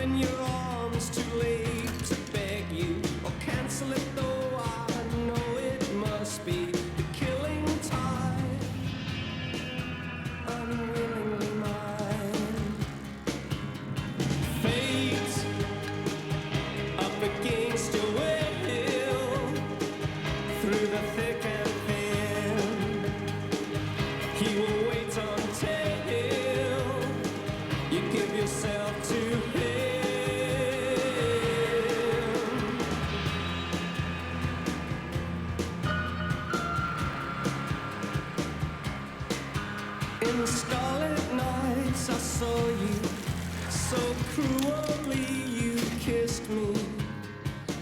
in your arms, too late to beg you or cancel it, though I know it must be the killing tide, unwillingly mine. Fate up against your will, through the thick and thin, he will wait until you give yourself to him. In the starlit nights I saw you, so cruelly you kissed me.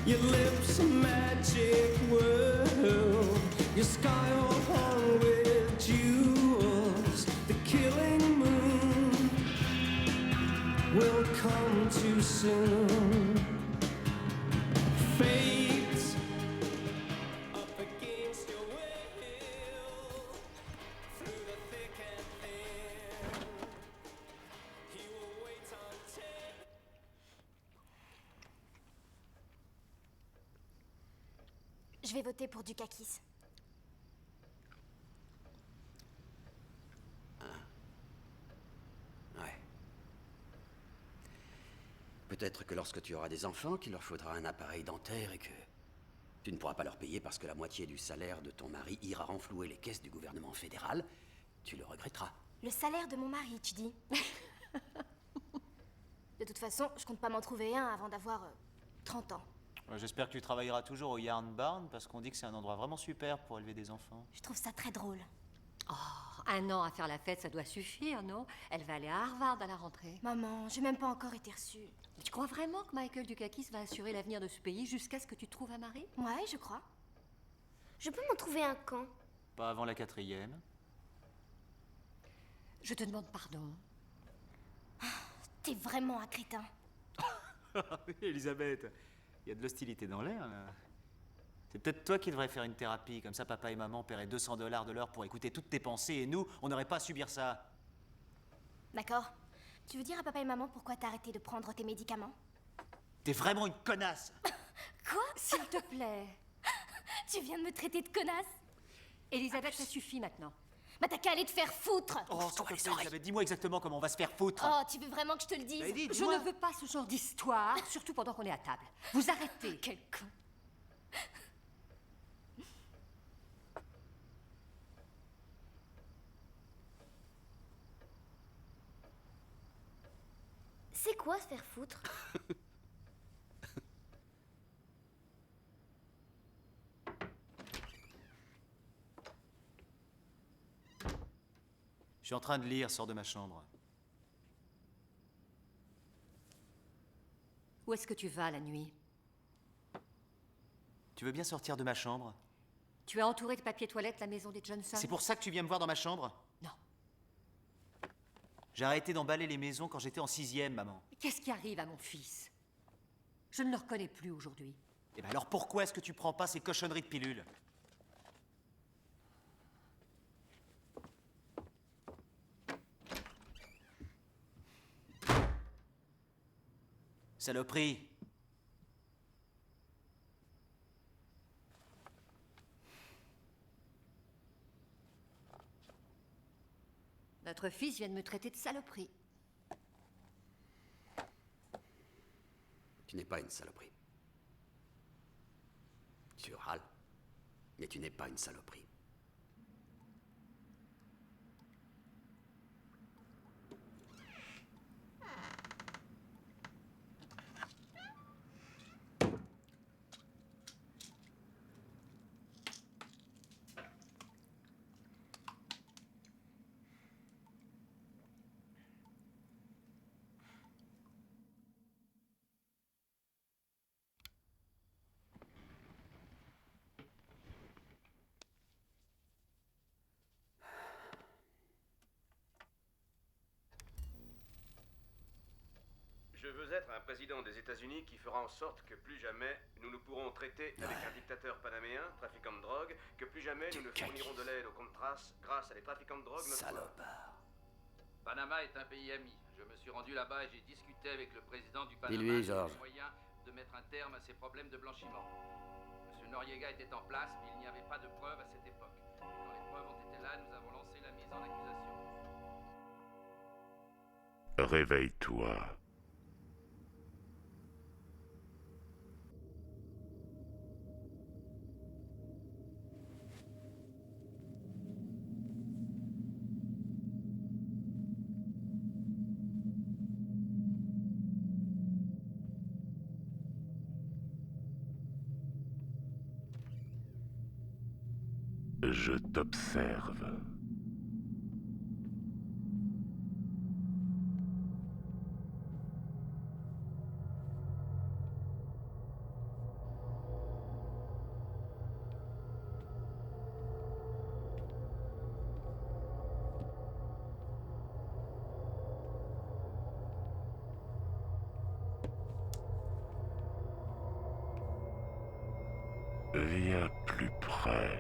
Your lips a magic world, your sky all hung with jewels. The killing moon will come too soon. Fate up against your will, through the thick and thin, he will wait until. Je vais voter pour Dukakis. Ouais. Peut-être que lorsque tu auras des enfants, qu'il leur faudra un appareil dentaire et que tu ne pourras pas leur payer parce que la moitié du salaire de ton mari ira renflouer les caisses du gouvernement fédéral, tu le regretteras. Le salaire de mon mari, tu dis? De toute façon, je compte pas m'en trouver un avant d'avoir 30 ans. Ouais, j'espère que tu travailleras toujours au Yarn Barn parce qu'on dit que c'est un endroit vraiment super pour élever des enfants. Je trouve ça très drôle. Oh, 1 an à faire la fête, ça doit suffire, non? Elle va aller à Harvard à la rentrée. Maman, j'ai même pas encore été reçue. Tu crois vraiment que Michael Dukakis va assurer l'avenir de ce pays jusqu'à ce que tu trouves un mari? Ouais, je crois. Je peux m'en trouver un quand? Pas avant la 4e. Je te demande pardon. T'es vraiment un crétin. Oui, Elisabeth, il y a de l'hostilité dans l'air, là. C'est peut-être toi qui devrais faire une thérapie, comme ça papa et maman paieraient $200 de l'heure pour écouter toutes tes pensées, et nous, on n'aurait pas à subir ça. D'accord. Tu veux dire à papa et maman pourquoi t'as arrêté de prendre tes médicaments? T'es vraiment une connasse. Quoi? S'il te plaît. Tu viens de me traiter de connasse? Elisabeth, ça suffit maintenant. Bah t'as qu'à aller te faire foutre! Oh, s'il te plaît, Elisabeth, dis-moi exactement comment on va se faire foutre. Oh, tu veux vraiment que je te le dise? Bah, dis, Je dis-moi. ne veux pas ce genre d'histoire, surtout pendant qu'on est à table. Vous arrêtez. Quel con! C'est quoi se faire foutre? Je suis en train de lire, sors de ma chambre. Où est-ce que tu vas la nuit? Tu veux bien sortir de ma chambre? Tu as entouré de papier toilette la maison des Johnson? C'est pour ça que tu viens me voir dans ma chambre? Non. J'ai arrêté d'emballer les maisons quand j'étais en 6e, maman. Mais qu'est-ce qui arrive à mon fils? Je ne le reconnais plus aujourd'hui. Eh ben alors pourquoi est-ce que tu prends pas ces cochonneries de pilules? Saloperie. Notre fils vient de me traiter de saloperie. Tu n'es pas une saloperie. Tu râles, mais tu n'es pas une saloperie. Je veux être un président des États-Unis qui fera en sorte que plus jamais nous ne pourrons traiter avec un dictateur panaméen, trafiquant de drogue, que plus jamais nous ne fournirons de l'aide aux Contras grâce à des trafiquants de drogue. Salopard. Panama est un pays ami. Je me suis rendu là-bas et j'ai discuté avec le président du Panama. Dis-lui, sur Georges. le moyen de mettre un terme à ces problèmes de blanchiment. Monsieur Noriega était en place, mais il n'y avait pas de preuves à cette époque. Et quand les preuves ont été là, nous avons lancé la mise en accusation. Réveille-toi. Je t'observe. Viens plus près.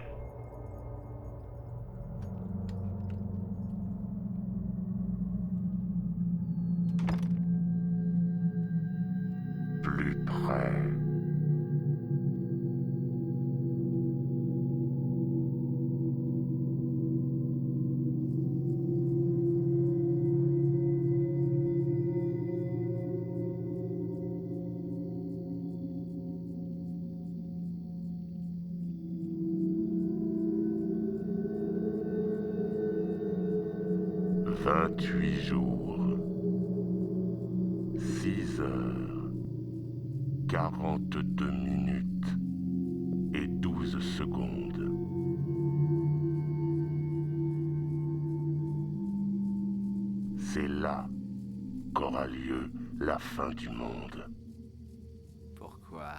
Plus près. Vingt-huit jours, 6 heures, 42 minutes et 12 secondes. C'est là qu'aura lieu la fin du monde. Pourquoi?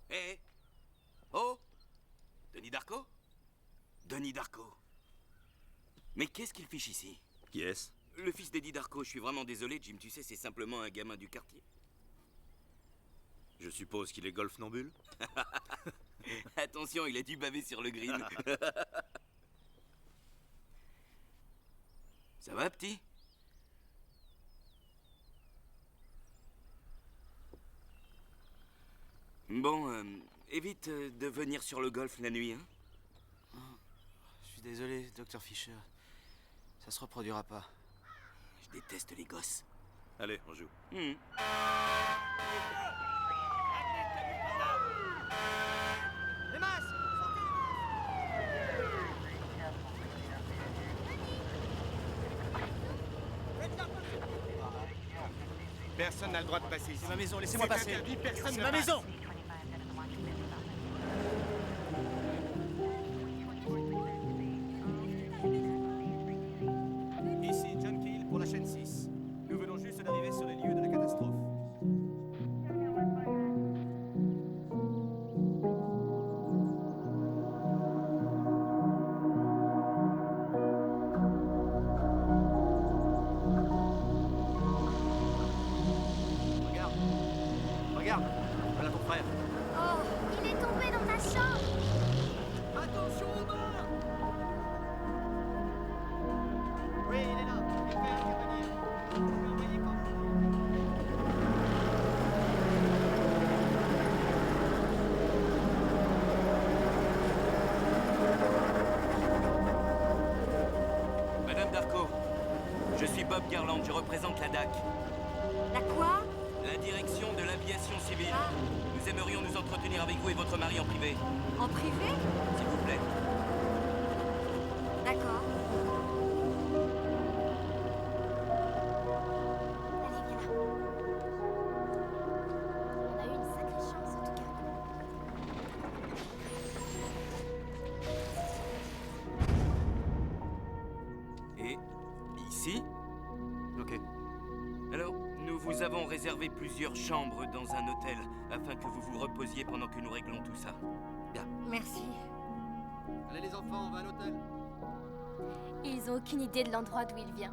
Hé Oh Denis Darko Denis Darko. Mais qu'est-ce qu'il fiche ici? Qui est-ce? Le fils d'Eddie Darko, je suis vraiment désolé, Jim, tu sais, c'est simplement un gamin du quartier. Je suppose qu'il est golfnambule. Attention, il a dû baver sur le green. Ça va, petit? Bon, évite de venir sur le golf la nuit, hein? Je suis désolé, Dr. Fisher. Ça se reproduira pas. Je déteste les gosses. Allez, on joue. Les masses! Personne n'a le droit de passer ici. C'est ma maison, laissez-moi C'est passer. interdit, personne C'est ne ma passe. maison. Ici John Keel pour la chaîne 6. Nous venons juste d'arriver sur les lieux de la catastrophe. Regarde. Regarde. Voilà ton frère. Oh, il est tombé dans ta chambre. Attention aux mains! Oui, il est là. Il fait intervenir. Vous pouvez envoyer quand Madame Darko, Bob Garland, je représente la DAC. La quoi? La direction de l'aviation civile. Ah. Nous aimerions nous entretenir avec vous et votre mari en privé. En privé? S'il vous plaît. D'accord. Allez, viens là. On a eu une sacrée chance, en tout cas. Et ici? Ok. Alors, nous vous avons réservé plusieurs chambres dans un hôtel afin que vous vous reposiez pendant que nous réglons tout ça. Merci. Allez les enfants, on va à l'hôtel. Ils ont aucune idée de l'endroit d'où il vient.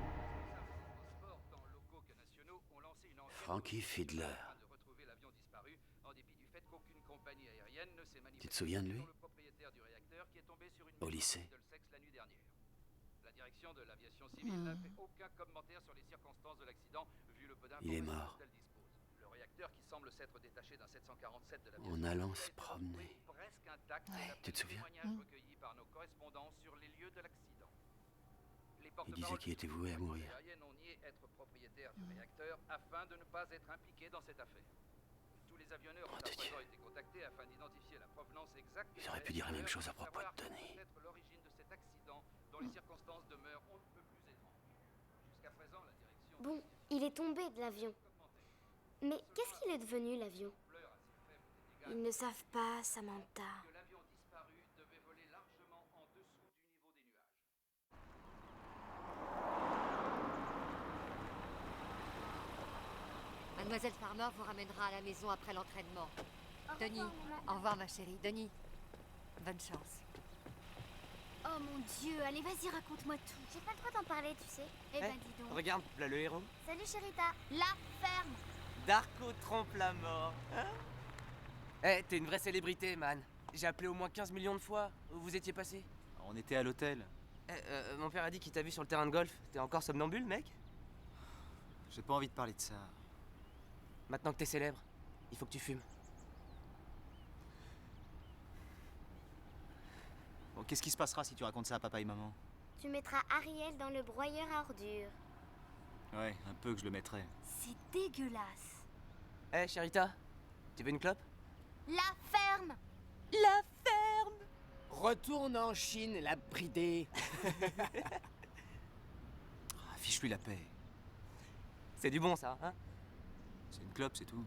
Transports, tant locaux que nationaux, ont lancé une enquête Frankie Fiedler. afin de retrouver l'avion disparu, en dépit du fait qu'aucune compagnie aérienne ne s'est manifestée. Tu te souviens de lui? sur le propriétaire du réacteur qui est tombé sur une Au maison lycée. de Middlesex la nuit dernière. La direction de l'aviation civile n'a fait aucun commentaire sur les circonstances de l'accident, vu le peu Il est d'informations mort. dont elle dispose. Le réacteur, qui semble s'être détaché d'un 747 de En l'aviation allant civile, se a été promener. retrouvé presque intact Ouais. d'après Tu te les souviens? témoignages recueillis par nos correspondants sur les lieux de l'accident. Les Il disait qu'il était voué à mourir. Les aériennes ont nié être propriétaires du réacteur afin de ne pas être impliqués dans cette affaire. Tous les avionneurs ont à de Dieu. présent été contactés afin d'identifier la provenance exacte. Ils auraient pu dire la même chose à pour propos de savoir Tony. peut-être l'origine de cet accident dont les circonstances demeurent on ne peut plus étranges. Jusqu'à présent, la direction Bon, il est tombé de l'avion. Mais qu'est-ce qu'il est devenu, l'avion? Ils ne savent pas, Samantha. que l'avion disparu devait voler largement en dessous du niveau des nuages. Mademoiselle Farmer vous ramènera à la maison après l'entraînement. Denis, au revoir ma chérie. Denis, bonne chance. Oh mon Dieu, allez, vas-y, raconte-moi tout. J'ai pas le droit d'en parler, tu sais. Eh ben, dis donc. Regarde, là le héros. Salut, Chérita. La ferme. Darko trompe la mort. Hein? Eh, t'es une vraie célébrité, man. J'ai appelé au moins 15 millions de fois. Où vous étiez passé? On était à l'hôtel. Mon père a dit qu'il t'a vu sur le terrain de golf. T'es encore somnambule, mec? J'ai pas envie de parler de ça. Maintenant que t'es célèbre, il faut que tu fumes. Bon, qu'est-ce qui se passera si tu racontes ça à papa et maman? Tu mettras Ariel dans le broyeur à ordures. Ouais, un peu que je le mettrai. C'est dégueulasse. Eh, Chérita, tu veux une clope? La ferme. La ferme! Retourne en Chine, la bridée. Fiche-lui la paix. C'est du bon, ça, hein? C'est une clope, c'est tout.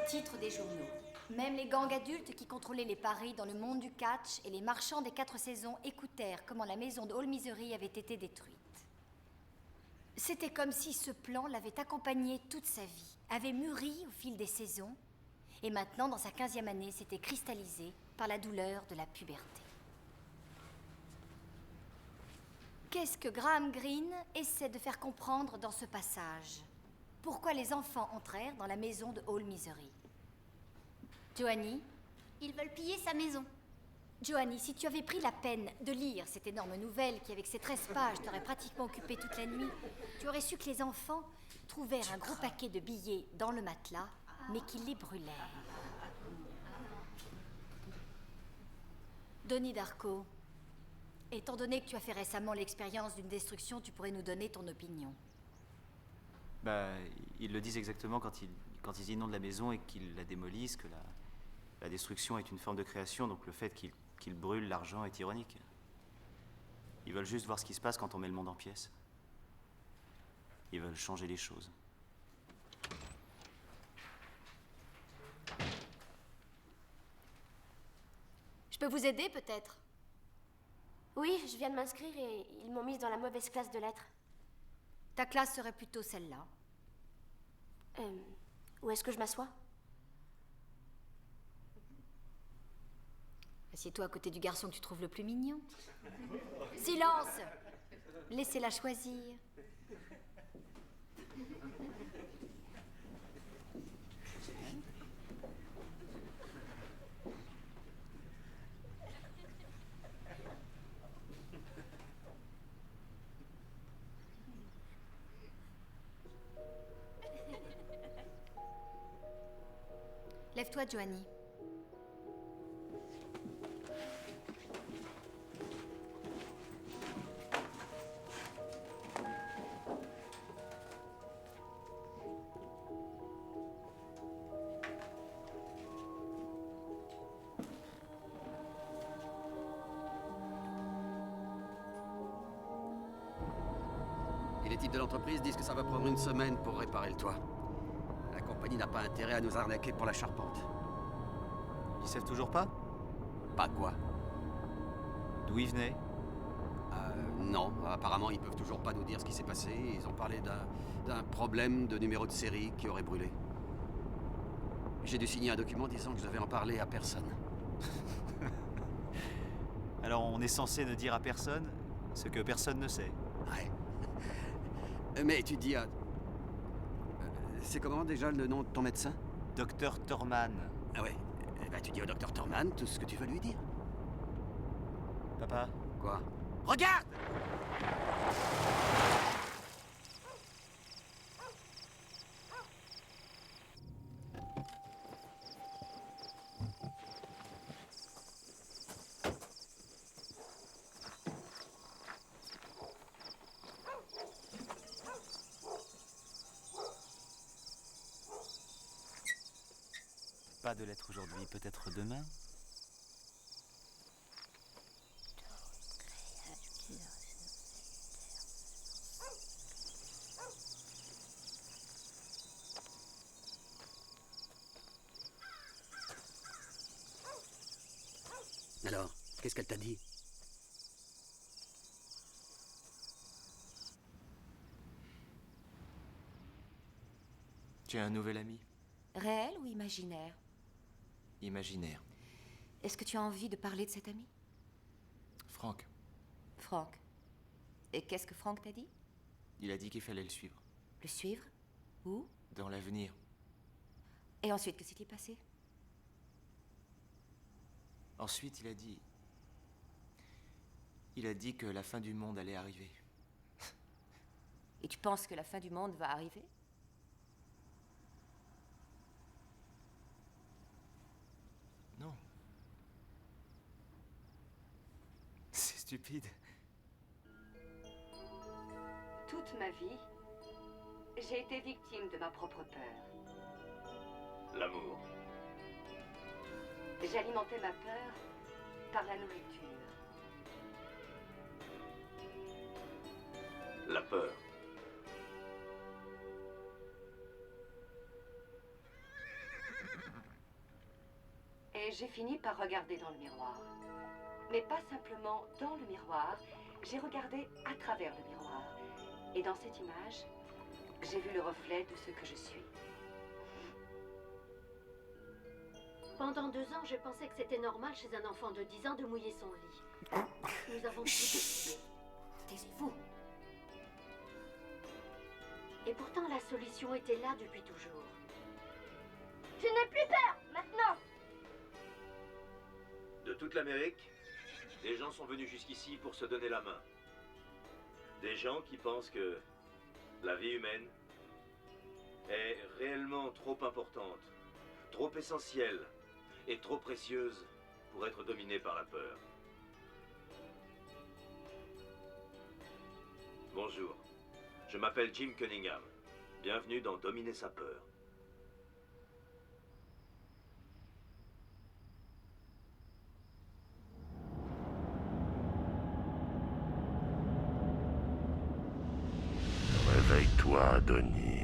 aux titres des journaux. Même les gangs adultes qui contrôlaient les paris dans le monde du catch et les marchands des 4 saisons écoutèrent comment la maison de Hall Misery avait été détruite. C'était comme si ce plan l'avait accompagné toute sa vie, avait mûri au fil des saisons, et maintenant, dans sa 15e année, s'était cristallisé par la douleur de la puberté. Qu'est-ce que Graham Greene essaie de faire comprendre dans ce passage? Pourquoi les enfants entrèrent dans la maison de Hall Misery? Joanie? Ils veulent piller sa maison. Joanie, si tu avais pris la peine de lire cette énorme nouvelle qui, avec ses 13 pages, t'aurait pratiquement occupé toute la nuit, tu aurais su que les enfants trouvèrent un gros paquet de billets dans le matelas, mais qu'ils les brûlèrent. Donnie Darko, étant donné que tu as fait récemment l'expérience d'une destruction, tu pourrais nous donner ton opinion. Bah, ils le disent exactement quand ils inondent la maison et qu'ils la démolissent, que la destruction est une forme de création, donc le fait qu'ils brûlent l'argent est ironique. Ils veulent juste voir ce qui se passe quand on met le monde en pièces. Ils veulent changer les choses. Je peux vous aider, peut-être? Oui, je viens de m'inscrire et ils m'ont mise dans la mauvaise classe de lettres. Ta classe serait plutôt celle-là. Où est-ce que je m'assois? Assieds-toi à côté du garçon que tu trouves le plus mignon. Silence! Laissez-la choisir. Lève-toi, Joanie. Et les types de l'entreprise disent que ça va prendre une semaine pour réparer le toit. La compagnie n'a pas intérêt à nous arnaquer pour la charpente. Ils savent toujours pas? Pas quoi? D'où ils venaient? Non, apparemment ils peuvent toujours pas nous dire ce qui s'est passé. Ils ont parlé d'un problème de numéro de série qui aurait brûlé. J'ai dû signer un document disant que je devais en parler à personne. Alors on est censé ne dire à personne ce que personne ne sait. Ouais. Mais tu dis à... c'est comment déjà le nom de ton médecin? Dr Thorman. Ah ouais. Eh ben, tu dis au Dr Thorman tout ce que tu veux lui dire. Papa? Quoi? Regarde! Pas de lettre aujourd'hui, peut-être demain? Alors, qu'est-ce qu'elle t'a dit? Tu as un nouvel ami? Réel ou imaginaire? Imaginaire. Est-ce que tu as envie de parler de cet ami? Franck. Franck. Et qu'est-ce que Franck t'a dit? Il a dit qu'il fallait le suivre. Le suivre? Où? Dans l'avenir. Et ensuite, que s'est-il passé? Ensuite, il a dit que la fin du monde allait arriver. Et tu penses que la fin du monde va arriver? Non. C'est stupide. Toute ma vie, j'ai été victime de ma propre peur. L'amour. J'alimentais ma peur par la nourriture. La peur. Et j'ai fini par regarder dans le miroir. Mais pas simplement dans le miroir, j'ai regardé à travers le miroir. Et dans cette image, j'ai vu le reflet de ce que je suis. Pendant 2 ans, je pensais que c'était normal chez un enfant de 10 ans de mouiller son lit. Nous avons tout. Taisez-vous. Et pourtant, la solution était là depuis toujours. Je n'ai plus peur, maintenant. De toute l'Amérique, des gens sont venus jusqu'ici pour se donner la main. Des gens qui pensent que la vie humaine est réellement trop importante, trop essentielle et trop précieuse pour être dominée par la peur. Bonjour, je m'appelle Jim Cunningham. Bienvenue dans Dominer sa peur. Réveille-toi, Denis.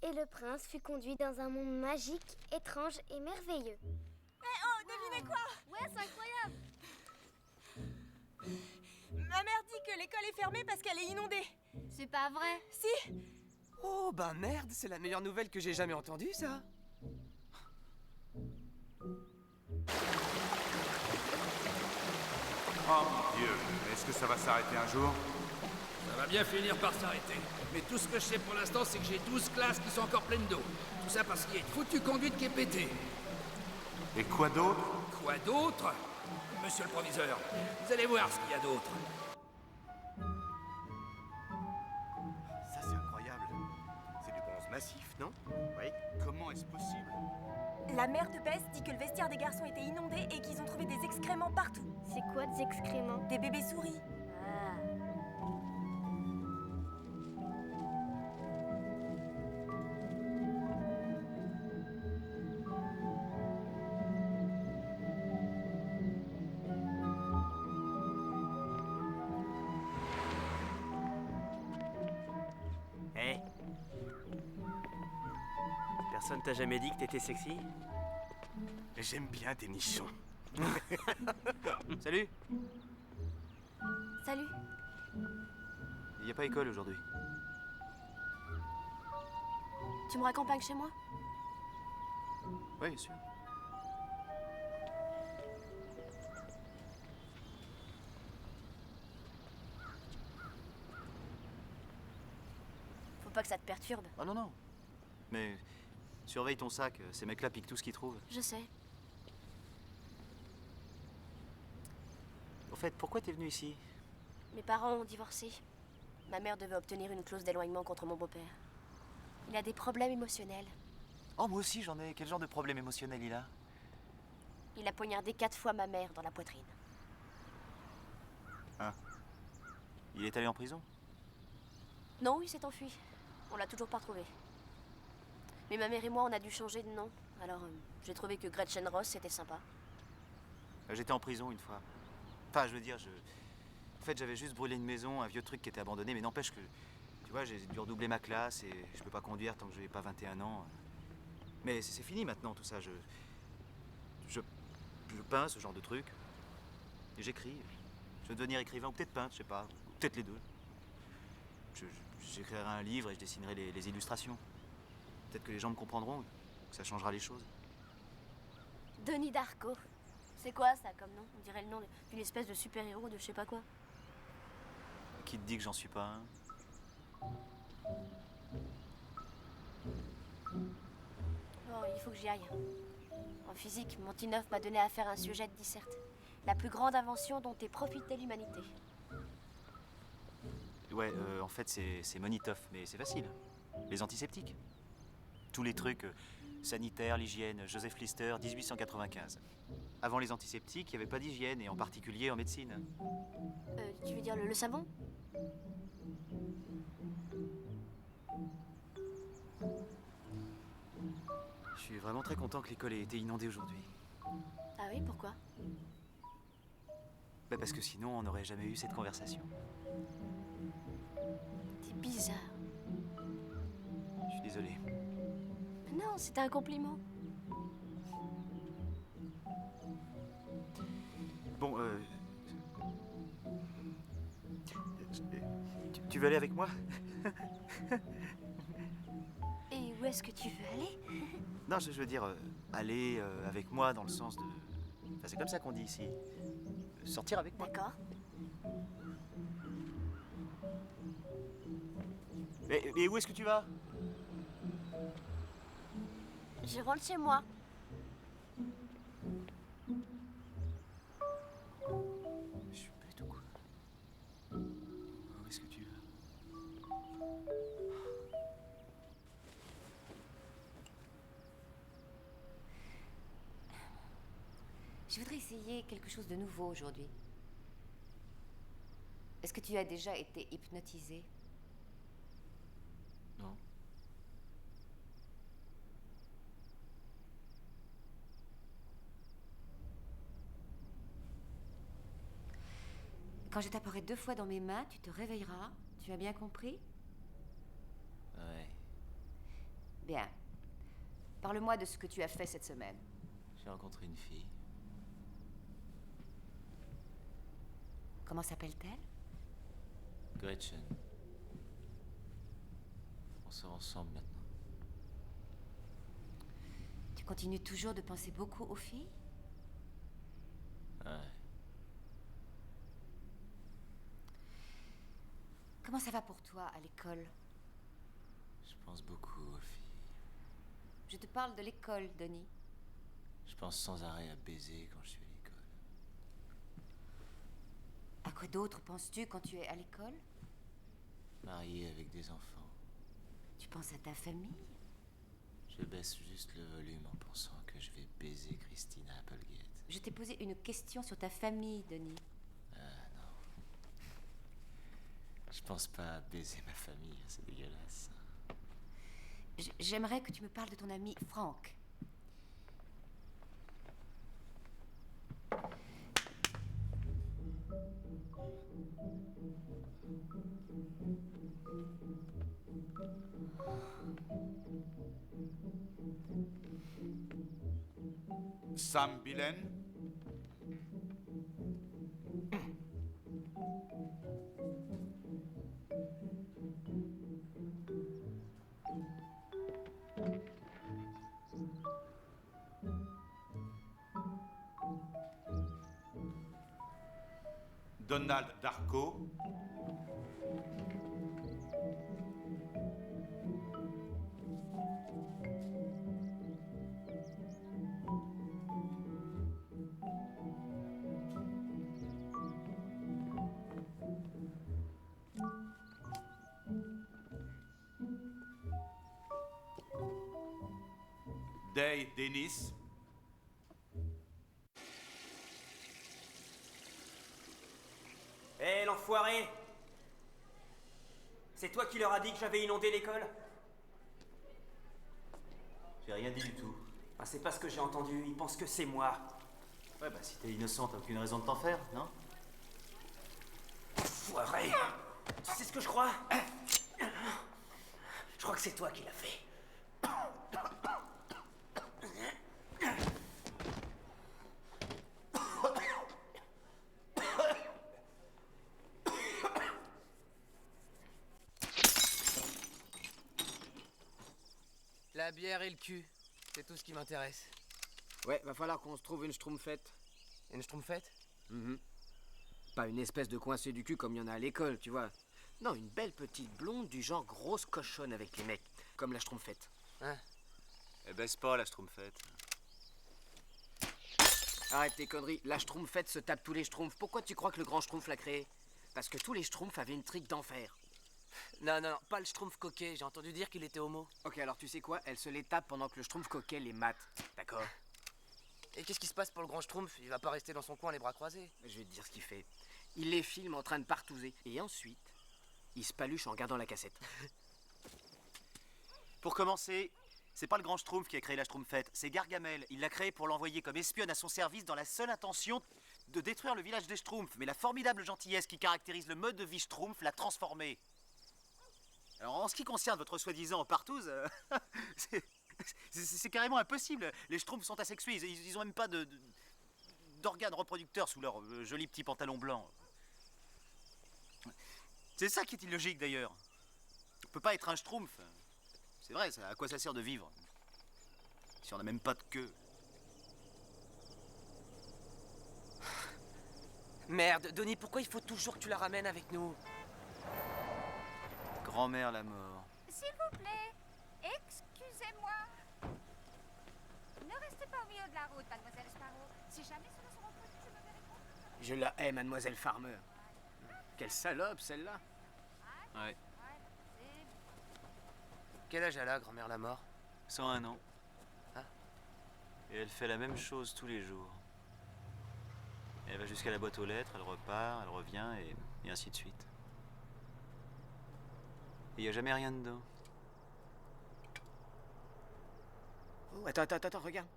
Et le prince fut conduit dans un monde magique, étrange et merveilleux. Oh, devinez quoi? Ouais, c'est incroyable. Ma mère dit que l'école est fermée parce qu'elle est inondée. C'est pas vrai. Si. Oh, bah merde, c'est la meilleure nouvelle que j'ai jamais entendue, ça. Oh mon Dieu, est-ce que ça va s'arrêter un jour? Ça va bien finir par s'arrêter. Mais tout ce que je sais pour l'instant, c'est que j'ai 12 classes qui sont encore pleines d'eau. Tout ça parce qu'il y a une foutue conduite qui est pétée. Et quoi d'autre? Quoi d'autre? Monsieur le proviseur, vous allez voir ce qu'il y a d'autre. Ça, c'est incroyable. C'est du bronze massif, non? Oui. Comment est-ce possible? La mère de Bess dit que le vestiaire des garçons était inondé et qu'ils ont trouvé des excréments partout. C'est quoi des excréments? Des bébés souris. Ah. Hé. Personne t'a jamais dit que t'étais sexy? J'aime bien tes nichons. Salut. Salut. Il n'y a pas école aujourd'hui. Tu me raccompagnes chez moi? Oui, bien sûr. Faut pas que ça te perturbe. Ah non, non. Mais surveille ton sac, ces mecs-là piquent tout ce qu'ils trouvent. Je sais. Au fait, pourquoi t'es venu ici? Mes parents ont divorcé. Ma mère devait obtenir une clause d'éloignement contre mon beau-père. Il a des problèmes émotionnels. Oh, moi aussi j'en ai. Quel genre de problème émotionnel il a? Il a poignardé 4 fois ma mère dans la poitrine. Ah. Il est allé en prison? Non, il s'est enfui. On l'a toujours pas retrouvé. Mais ma mère et moi, on a dû changer de nom. Alors, j'ai trouvé que Gretchen Ross, c'était sympa. J'étais en prison une fois. Enfin, je veux dire, En fait, j'avais juste brûlé une maison, un vieux truc qui était abandonné, mais n'empêche que... Tu vois, j'ai dû redoubler ma classe et je peux pas conduire tant que je n'ai pas 21 ans. Mais c'est fini maintenant, tout ça. Je peins ce genre de truc. Et j'écris. Je veux devenir écrivain ou peut-être peintre, je sais pas. Ou peut-être les deux. J'écrirai un livre et je dessinerai les illustrations. Peut-être que les gens me comprendront, que ça changera les choses. Denis Darko. C'est quoi ça comme nom? On dirait le nom d'une espèce de super-héros de je sais pas quoi. Qui te dit que j'en suis pas un? Bon, il faut que j'y aille. En physique, Montineuf m'a donné à faire un sujet de disserte. La plus grande invention dont ait profité l'humanité. Ouais, en fait, c'est Monitoff, mais c'est facile. Les antiseptiques. Tous les trucs sanitaires, l'hygiène, Joseph Lister, 1895. Avant les antiseptiques, il n'y avait pas d'hygiène, et en particulier en médecine. Tu veux dire le savon? Je suis vraiment très content que l'école ait été inondée aujourd'hui. Ah oui, pourquoi? Bah parce que sinon, on n'aurait jamais eu cette conversation. T'es bizarre. Je suis désolé. Non, c'était un compliment. Bon, tu veux aller avec moi? Et où est-ce que tu veux aller? Non, je veux dire, aller avec moi dans le sens de... Enfin, c'est comme ça qu'on dit ici. Sortir avec moi. D'accord. Mais où est-ce que tu vas? Je rentre chez moi. Je suis bête ou quoi? Où est-ce que tu vas? Je voudrais essayer quelque chose de nouveau aujourd'hui. Est-ce que tu as déjà été hypnotisé? Non. Quand je taperai 2 fois dans mes mains, tu te réveilleras. Tu as bien compris? Ouais. Bien. Parle-moi de ce que tu as fait cette semaine. J'ai rencontré une fille. Comment s'appelle-t-elle? Gretchen. On sort ensemble maintenant. Tu continues toujours de penser beaucoup aux filles? Ouais. Comment ça va pour toi à l'école? Je pense beaucoup aux filles. Je te parle de l'école, Denis. Je pense sans arrêt à baiser quand je suis à l'école. À quoi d'autre penses-tu quand tu es à l'école? Marié avec des enfants. Tu penses à ta famille? Je baisse juste le volume en pensant que je vais baiser Christina Applegate. Je t'ai posé une question sur ta famille, Denis. Ah non. Je pense pas à baiser ma famille, c'est dégueulasse. J'aimerais que tu me parles de ton ami Frank. Sam Billen? Donald Darko? Day Dennis? Hé, l'enfoiré! C'est toi qui leur as dit que j'avais inondé l'école? J'ai rien dit du tout. Ah, c'est pas ce que j'ai entendu, ils pensent que c'est moi. Ouais, bah si t'es innocent, t'as aucune raison de t'en faire, non? Enfoiré! Tu sais ce que je crois? Je crois que c'est toi qui l'as fait. La bière et le cul, c'est tout ce qui m'intéresse. Ouais, va falloir qu'on se trouve une schtroumpfette. Une schtroumpfette? Pas une espèce de coincé du cul comme il y en a à l'école, tu vois. Non, une belle petite blonde du genre grosse cochonne avec les mecs, comme la schtroumpfette. Hein? Elle baisse pas, la schtroumpfette. Arrête tes conneries, la schtroumpfette se tape tous les schtroumpfs. Pourquoi tu crois que le grand schtroumpf l'a créé? Parce que tous les schtroumpfs avaient une trique d'enfer. Non, non, non, pas le schtroumpf coquet. J'ai entendu dire qu'il était homo. Ok, alors tu sais quoi? Elle se les tape pendant que le schtroumpf coquet les mate. D'accord? Et qu'est-ce qui se passe pour le grand schtroumpf? Il va pas rester dans son coin les bras croisés. Je vais te dire ce qu'il fait. Il les filme en train de partouzer. Et ensuite, il se paluche en regardant la cassette. Pour commencer, c'est pas le grand Schtroumpf qui a créé la Schtroumpfette, c'est Gargamel. Il l'a créé pour l'envoyer comme espionne à son service dans la seule intention de détruire le village des Schtroumpfs. Mais la formidable gentillesse qui caractérise le mode de vie Schtroumpf l'a transformé. Alors en ce qui concerne votre soi-disant partouze, c'est carrément impossible. Les Schtroumpfs sont asexués, ils ont même pas d'organes reproducteurs sous leurs jolis petits pantalons blancs. C'est ça qui est illogique d'ailleurs. On peut pas être un Schtroumpf. C'est vrai, à quoi ça sert de vivre si on n'a même pas de queue? Merde, Donnie, pourquoi il faut toujours que tu la ramènes avec nous? Grand-mère la mort. S'il vous plaît, excusez-moi. Ne restez pas au milieu de la route, mademoiselle Sparrow. Si jamais cela se reproduit, je me verrai contre. Je la hais, mademoiselle Farmer. Quelle salope, celle-là. Ouais. Quel âge elle a, grand-mère la mort? 101 ans. Ah. Et elle fait la même chose tous les jours. Elle va jusqu'à la boîte aux lettres, elle repart, elle revient, et ainsi de suite. Et il n'y a jamais rien dedans. Oh, attends, regarde.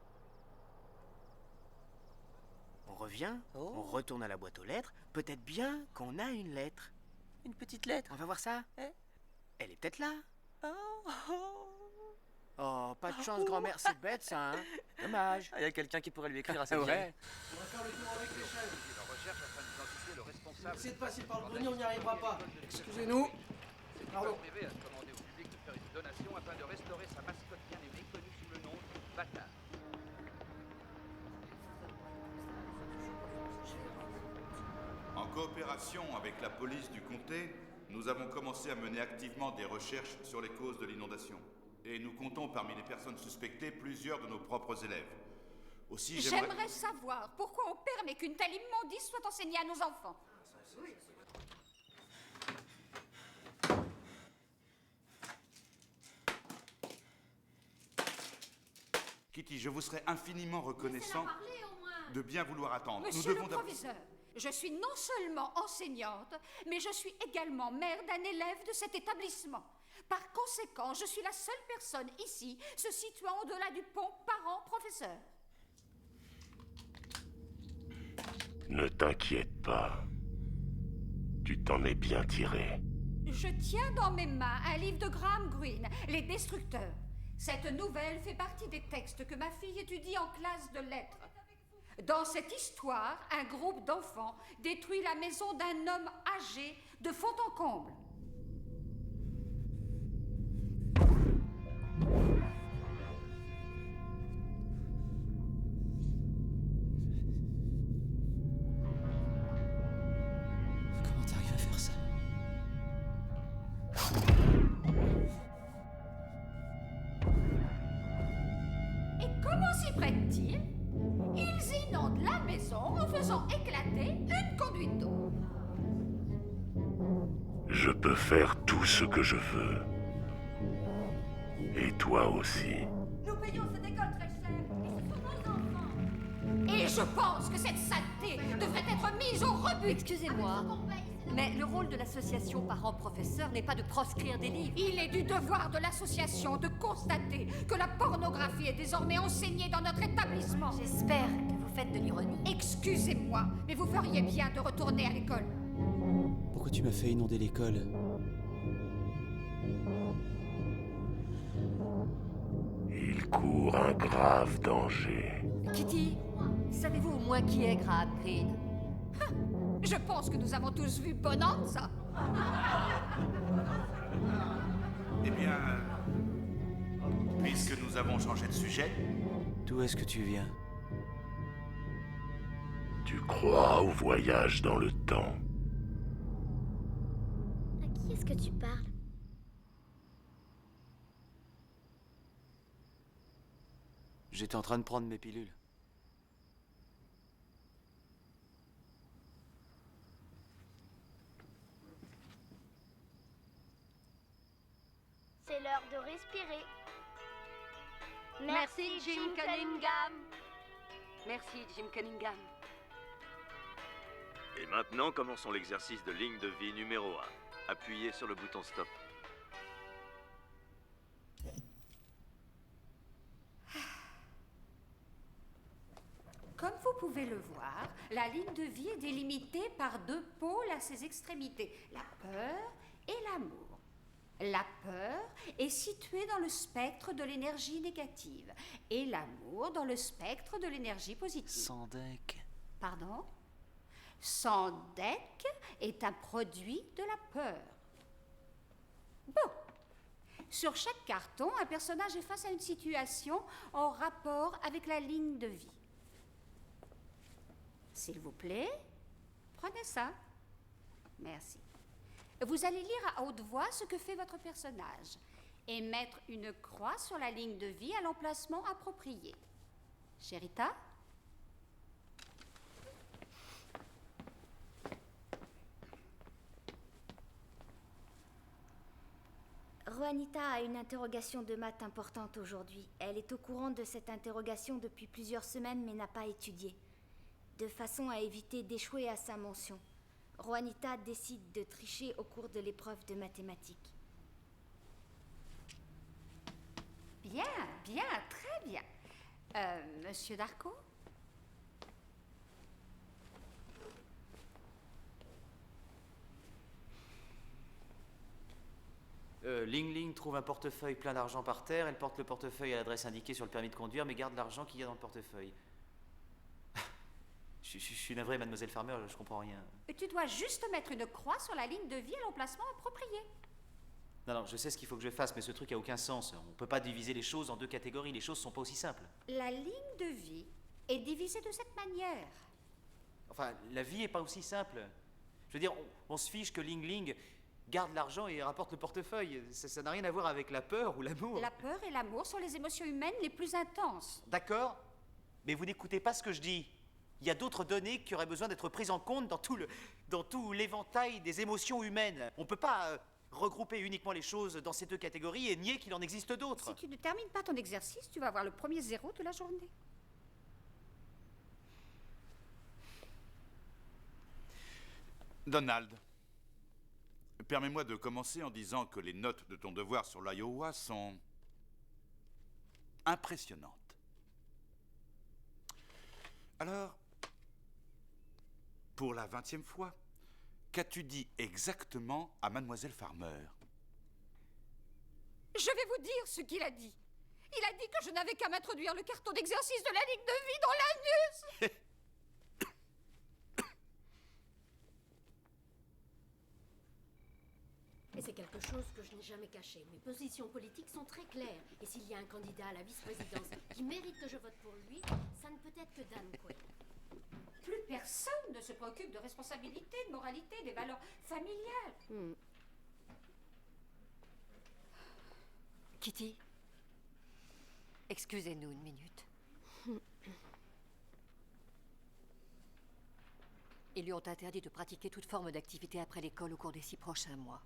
On revient, on retourne à la boîte aux lettres. Peut-être bien qu'on a une lettre. Une petite lettre? On va voir ça. Elle est peut-être là. Oh, pas de chance, grand-mère, c'est bête ça, hein. Dommage. Il y a quelqu'un qui pourrait lui écrire à cette Ouais. vieille. On va faire le tour avec l'échelle. La recherche afin d'identifier le responsable. Essayez de passer par le grenier, on n'y arrivera pas. Excusez-nous. C'est Pardon. privé à demander au public de faire une donation afin de restaurer sa mascotte bien aimée connue sous le nom de Bâtard. En coopération avec la police du comté, nous avons commencé à mener activement des recherches sur les causes de l'inondation. Et nous comptons parmi les personnes suspectées plusieurs de nos propres élèves. Aussi, J'aimerais savoir pourquoi on permet qu'une telle immondice soit enseignée à nos enfants. Kitty, je vous serais infiniment reconnaissant de bien vouloir attendre. Monsieur le proviseur, je suis non seulement enseignante, mais je suis également mère d'un élève de cet établissement. Par conséquent, je suis la seule personne ici se situant au-delà du pont parent-professeur. Ne t'inquiète pas. Tu t'en es bien tiré. Je tiens dans mes mains un livre de Graham Greene, Les Destructeurs. Cette nouvelle fait partie des textes que ma fille étudie en classe de lettres. Dans cette histoire, un groupe d'enfants détruit la maison d'un homme âgé de fond en comble. Comment t'arrives à faire ça? Et comment s'y prennent-ils? Ils inondent la maison en faisant éclater une conduite d'eau. Je peux faire tout ce que je veux. Et toi aussi. Nous payons cette école très cher, et ce sont nos enfants. Et je pense que cette saleté devrait être mise au rebut. Excusez-moi, mais le rôle de l'association parents-professeurs n'est pas de proscrire des livres. Il est du devoir de l'association de constater que la pornographie est désormais enseignée dans notre établissement. J'espère que vous faites de l'ironie. Excusez-moi, mais vous feriez bien de retourner à l'école. Pourquoi tu m'as fait inonder l'école? Il court un grave danger. Kitty, savez-vous au moins qui est Graham Greene? Je pense que nous avons tous vu Bonanza. Eh bien, puisque nous avons changé de sujet, D'où est-ce que tu viens? Tu crois au voyage dans le temps. À qui est-ce que tu parles? J'étais en train de prendre mes pilules. C'est l'heure de respirer. Merci, Jim Cunningham. Merci, Jim Cunningham. Et maintenant, commençons l'exercice de ligne de vie numéro 1. Appuyez sur le bouton stop. Comme vous pouvez le voir, la ligne de vie est délimitée par deux pôles à ses extrémités, la peur et l'amour. La peur est située dans le spectre de l'énergie négative et l'amour dans le spectre de l'énergie positive. Sandek. Pardon? Sandek est un produit de la peur. Bon. Sur chaque carton, un personnage est face à une situation en rapport avec la ligne de vie. S'il vous plaît, prenez ça. Merci. Vous allez lire à haute voix ce que fait votre personnage et mettre une croix sur la ligne de vie à l'emplacement approprié. Sherita? Juanita a une interrogation de maths importante aujourd'hui. Elle est au courant de cette interrogation depuis plusieurs semaines mais n'a pas étudié, de façon à éviter d'échouer à sa mention. Juanita décide de tricher au cours de l'épreuve de mathématiques. Bien, bien, très bien. Monsieur Darko? Ling Ling trouve un portefeuille plein d'argent par terre. Elle porte le portefeuille à l'adresse indiquée sur le permis de conduire, mais garde l'argent qu'il y a dans le portefeuille. Je suis navré, mademoiselle Farmer, je comprends rien. Tu dois juste mettre une croix sur la ligne de vie à l'emplacement approprié. Non, je sais ce qu'il faut que je fasse, mais ce truc a aucun sens. On peut pas diviser les choses en deux catégories, les choses sont pas aussi simples. La ligne de vie est divisée de cette manière. Enfin, la vie est pas aussi simple. Je veux dire, on se fiche que Ling Ling garde l'argent et rapporte le portefeuille. Ça n'a rien à voir avec la peur ou l'amour. La peur et l'amour sont les émotions humaines les plus intenses. D'accord, mais vous n'écoutez pas ce que je dis. Il y a d'autres données qui auraient besoin d'être prises en compte dans tout l'éventail des émotions humaines. On ne peut pas regrouper uniquement les choses dans ces deux catégories et nier qu'il en existe d'autres. Si tu ne termines pas ton exercice, tu vas avoir le premier 0 de la journée. Donald, permets-moi de commencer en disant que les notes de ton devoir sur l'Iowa sont impressionnantes. Alors, pour la 20e fois, qu'as-tu dit exactement à mademoiselle Farmer? Je vais vous dire ce qu'il a dit. Il a dit que je n'avais qu'à m'introduire le carton d'exercice de la ligne de vie dans l'anus. Et c'est quelque chose que je n'ai jamais caché. Mes positions politiques sont très claires. Et s'il y a un candidat à la vice-présidence qui mérite que je vote pour lui, ça ne peut être que Dan Quayle. Plus personne ne se préoccupe de responsabilité, de moralité, des valeurs familiales. Kitty, excusez-nous une minute. Ils lui ont interdit de pratiquer toute forme d'activité après l'école au cours des 6 prochains mois.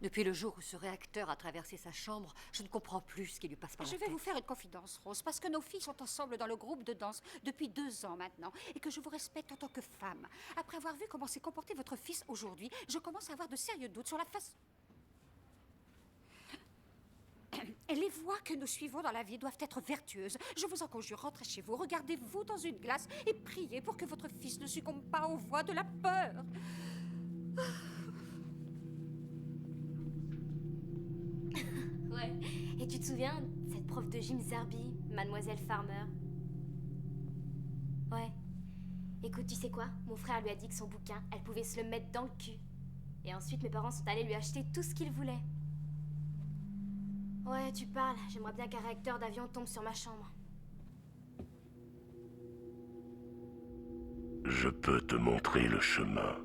Depuis le jour où ce réacteur a traversé sa chambre, je ne comprends plus ce qui lui passe par la tête. Je vais vous faire une confidence, Rose, parce que nos filles sont ensemble dans le groupe de danse depuis 2 ans maintenant, et que je vous respecte en tant que femme. Après avoir vu comment s'est comporté votre fils aujourd'hui, je commence à avoir de sérieux doutes sur la façon... Les voies que nous suivons dans la vie doivent être vertueuses. Je vous en conjure, rentrez chez vous, regardez-vous dans une glace et priez pour que votre fils ne succombe pas aux voies de la peur. Ouais. Et tu te souviens, cette prof de gym Zerby, mademoiselle Farmer? Ouais. Écoute, tu sais quoi? Mon frère lui a dit que son bouquin, elle pouvait se le mettre dans le cul. Et ensuite, mes parents sont allés lui acheter tout ce qu'il voulait. Ouais, tu parles. J'aimerais bien qu'un réacteur d'avion tombe sur ma chambre. Je peux te montrer le chemin.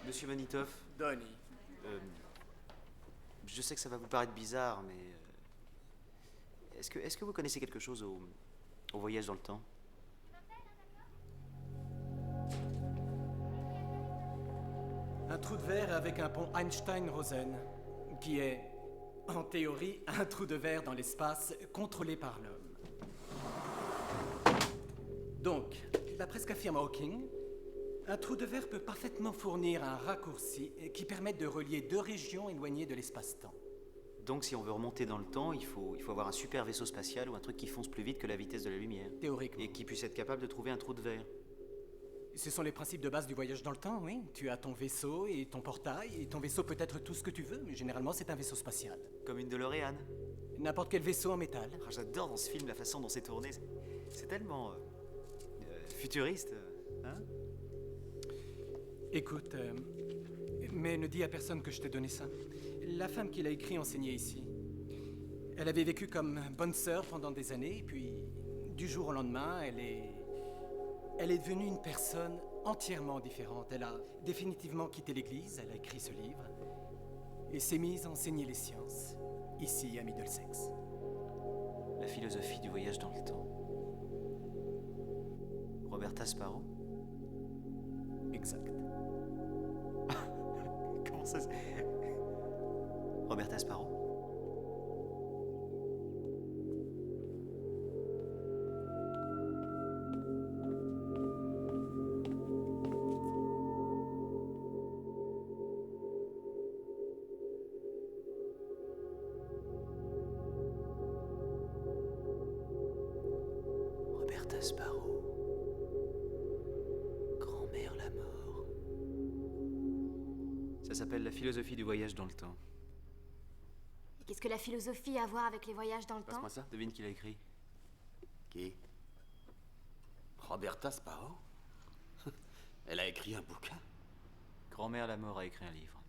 Monsieur Manitoff. Donnie. Je sais que ça va vous paraître bizarre, mais Est-ce que vous connaissez quelque chose au voyage dans le temps? Un trou de verre avec un pont Einstein-Rosen, qui est, en théorie, un trou de verre dans l'espace contrôlé par l'homme. Donc, d'après ce qu'affirme Hawking, un trou de verre peut parfaitement fournir un raccourci qui permette de relier deux régions éloignées de l'espace-temps. Donc si on veut remonter dans le temps, il faut avoir un super vaisseau spatial ou un truc qui fonce plus vite que la vitesse de la lumière. Théoriquement. Et qui puisse être capable de trouver un trou de verre. Ce sont les principes de base du voyage dans le temps, oui. Tu as ton vaisseau et ton portail, et ton vaisseau peut être tout ce que tu veux, mais généralement c'est un vaisseau spatial. Comme une DeLorean. N'importe quel vaisseau en métal. Ah, j'adore dans ce film la façon dont c'est tourné. C'est tellement futuriste, hein? Écoute, mais ne dis à personne que je t'ai donné ça. La femme qui l'a écrit enseignait ici. Elle avait vécu comme bonne sœur pendant des années, et puis du jour au lendemain, elle est devenue une personne entièrement différente. Elle a définitivement quitté l'église, elle a écrit ce livre, et s'est mise à enseigner les sciences, ici à Middlesex. La philosophie du voyage dans le temps. Roberta Sparrow? Exact. Comment ça se... Roberta Sparrow? Roberta Sparrow. Grand-mère la mort. Ça s'appelle la philosophie du voyage dans le temps. Et qu'est-ce que la philosophie a à voir avec les voyages dans le temps? Passe-moi ça. Devine qui l'a écrit. Qui? Roberta Sparrow? Elle a écrit un bouquin? Grand-mère la mort a écrit un livre.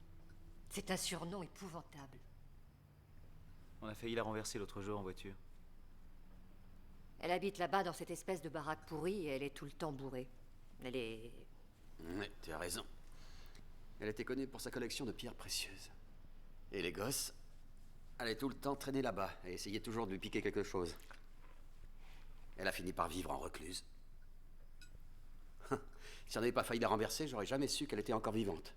C'est un surnom épouvantable. On a failli la renverser l'autre jour en voiture. Elle habite là-bas dans cette espèce de baraque pourrie et elle est tout le temps bourrée. Elle est... Ouais, tu as raison. Elle était connue pour sa collection de pierres précieuses. Et les gosses allaient tout le temps traîner là-bas et essayaient toujours de lui piquer quelque chose. Elle a fini par vivre en recluse. Si on n'avait pas failli la renverser, j'aurais jamais su qu'elle était encore vivante.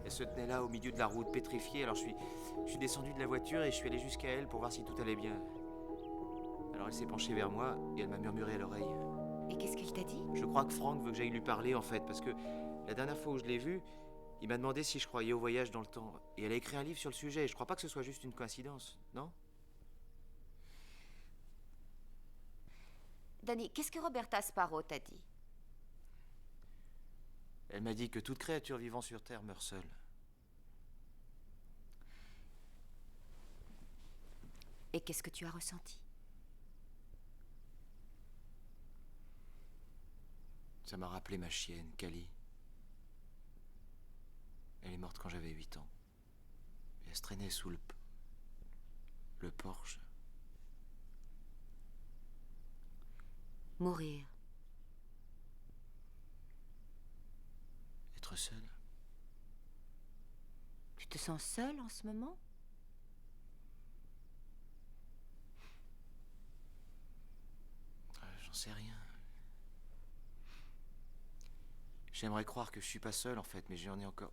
Elle se tenait là au milieu de la route pétrifiée, alors je suis descendu de la voiture et je suis allé jusqu'à elle pour voir si tout allait bien. Alors elle s'est penchée vers moi et elle m'a murmuré à l'oreille. Et qu'est-ce qu'elle t'a dit? Je crois que Frank veut que j'aille lui parler en fait, parce que la dernière fois où je l'ai vue, il m'a demandé si je croyais au voyage dans le temps. Et elle a écrit un livre sur le sujet, et je crois pas que ce soit juste une coïncidence, non? Danny, qu'est-ce que Roberta Sparrow t'a dit? Elle m'a dit que toute créature vivant sur Terre meurt seule. Et qu'est-ce que tu as ressenti? Ça m'a rappelé ma chienne, Cali. Elle est morte quand j'avais 8 ans. Et elle se traînait sous le porche. Mourir. Être seul. Tu te sens seul en ce moment? J'en sais rien. J'aimerais croire que je suis pas seul en fait, mais j'en ai encore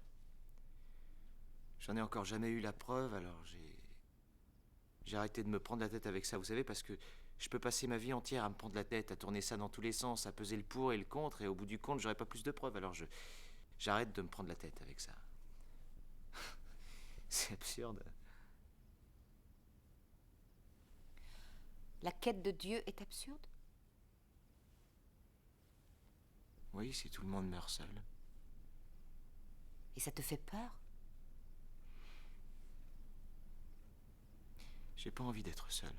jamais eu la preuve, alors j'ai arrêté de me prendre la tête avec ça, vous savez, parce que je peux passer ma vie entière à me prendre la tête, à tourner ça dans tous les sens, à peser le pour et le contre, et au bout du compte, j'aurai pas plus de preuves, alors j'arrête de me prendre la tête avec ça. C'est absurde. La quête de Dieu est absurde? Oui, si tout le monde meurt seul. Et ça te fait peur? J'ai pas envie d'être seul.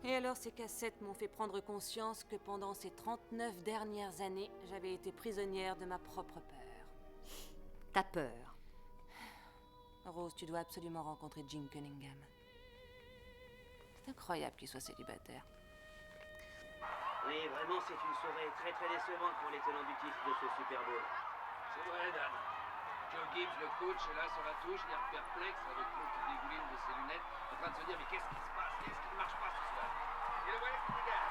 Et alors ces cassettes m'ont fait prendre conscience que pendant ces 39 dernières années, j'avais été prisonnière de ma propre peur. Ta peur? Rose, tu dois absolument rencontrer Jim Cunningham. C'est incroyable qu'il soit célibataire. Oui, vraiment, c'est une soirée très très décevante pour les tenants du titre de ce Super Bowl. C'est vrai, Dan. Joe Gibbs, le coach, est là sur la touche, l'air perplexe, avec l'eau qui dégouline de ses lunettes, en train de se dire mais qu'est-ce qui se passe? Qu'est-ce qui ne marche pas ce soir? Et le voilà qui dégage.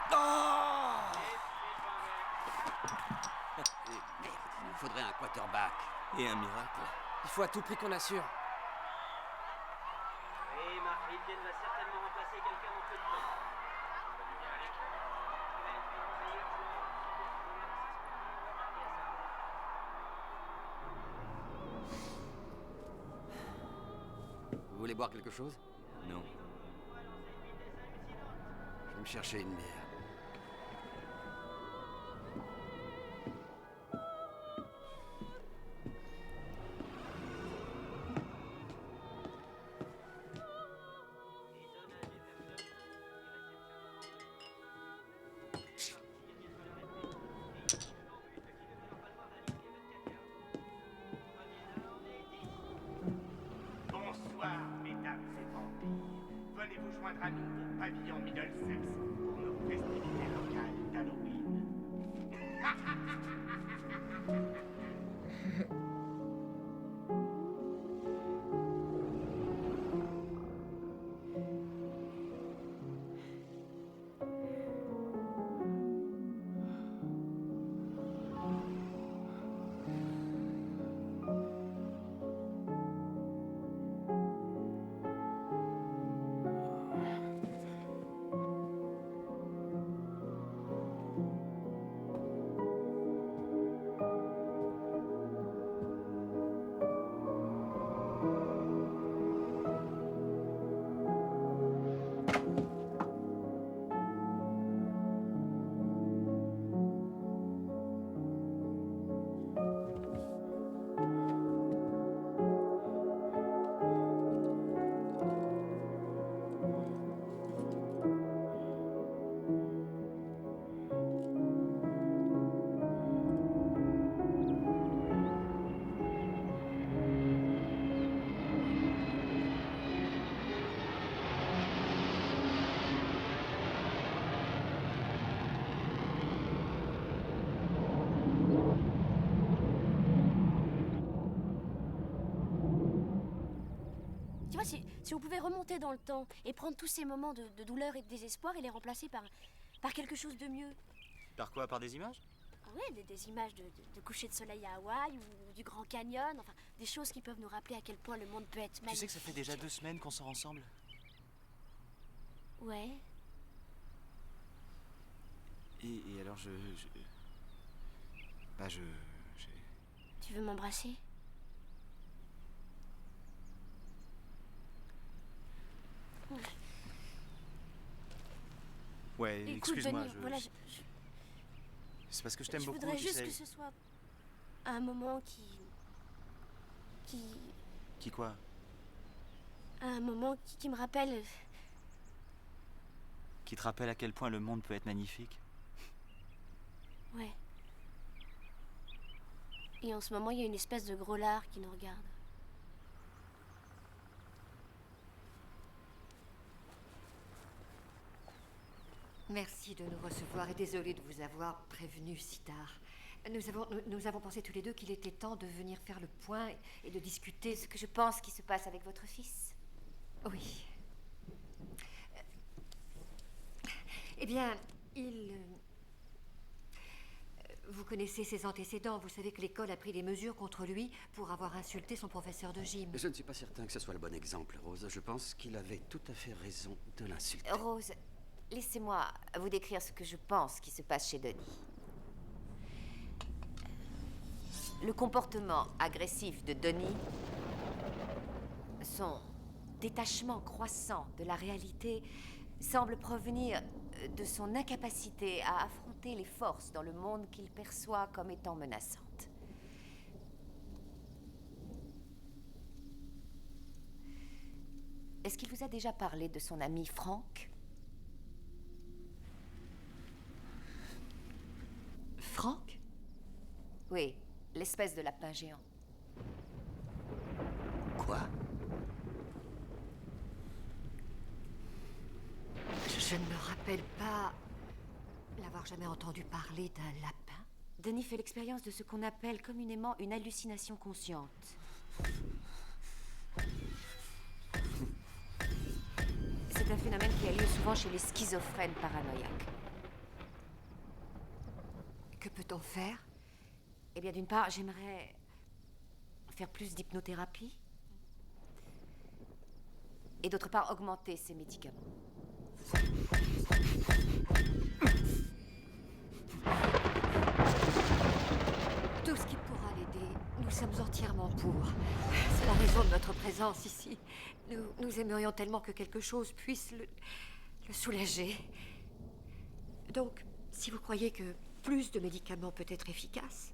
Merde, il nous faudrait un quarterback. Et un miracle. Il faut à tout prix qu'on assure. Oui, Mark Etienne va certainement remplacer quelqu'un dans peu de temps. Vous voulez boire quelque chose? Non. Je vais me chercher une bière. Bonsoir, mesdames et vampires. Venez vous joindre à nous au pavillon Middlesex pour nos festivités locales d'Halloween. Tu vois, si on pouvait remonter dans le temps et prendre tous ces moments de douleur et de désespoir et les remplacer par quelque chose de mieux. Par quoi? Par des images? Ah ouais, des images de coucher de soleil à Hawaï ou du Grand Canyon, enfin, des choses qui peuvent nous rappeler à quel point le monde peut être magnifique. Tu sais que ça fait déjà 2 semaines qu'on sort ensemble? Ouais. Et alors Tu veux m'embrasser? Ouais, Écoute, excuse-moi, Denis, voilà, c'est parce que je t'aime beaucoup, Je voudrais tu juste sais. que ce soit un moment Qui quoi? un moment qui me rappelle... Qui te rappelle à quel point le monde peut être magnifique? Ouais. Et en ce moment, il y a une espèce de gros lard qui nous regarde. Merci de nous recevoir et désolé de vous avoir prévenu si tard. Nous avons pensé tous les deux qu'il était temps de venir faire le point et de discuter Ce que je pense qui se passe avec votre fils. Oui. Eh bien, vous connaissez ses antécédents. Vous savez que l'école a pris des mesures contre lui pour avoir insulté son professeur de gym. Je ne suis pas certain que ce soit le bon exemple, Rose. Je pense qu'il avait tout à fait raison de l'insulter. Rose, laissez-moi vous décrire ce que je pense qui se passe chez Denis. Le comportement agressif de Denis, son détachement croissant de la réalité, semble provenir de son incapacité à affronter les forces dans le monde qu'il perçoit comme étant menaçantes. Est-ce qu'il vous a déjà parlé de son ami Frank? Frank? Oui, l'espèce de lapin géant. Quoi? Je ne me rappelle pas l'avoir jamais entendu parler d'un lapin. Denis fait l'expérience de ce qu'on appelle communément une hallucination consciente. C'est un phénomène qui a lieu souvent chez les schizophrènes paranoïaques. Que peut-on faire? Eh bien, d'une part, j'aimerais faire plus d'hypnothérapie. Et d'autre part, augmenter ces médicaments. Tout ce qui pourra l'aider, nous sommes entièrement pour. C'est la raison de notre présence ici. Nous aimerions tellement que quelque chose puisse le soulager. Donc, si vous croyez que plus de médicaments peut être efficace,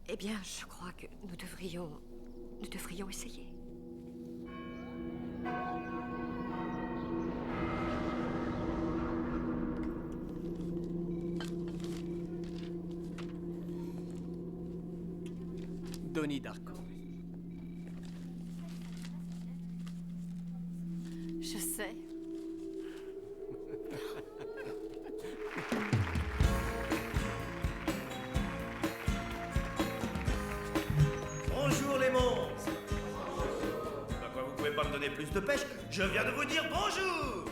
eh bien, je crois que nous devrions essayer. Donnie Darko. Je sais. Bonjour les monstres. Quoi, vous pouvez pas me donner plus de pêche? Je viens de vous dire bonjour.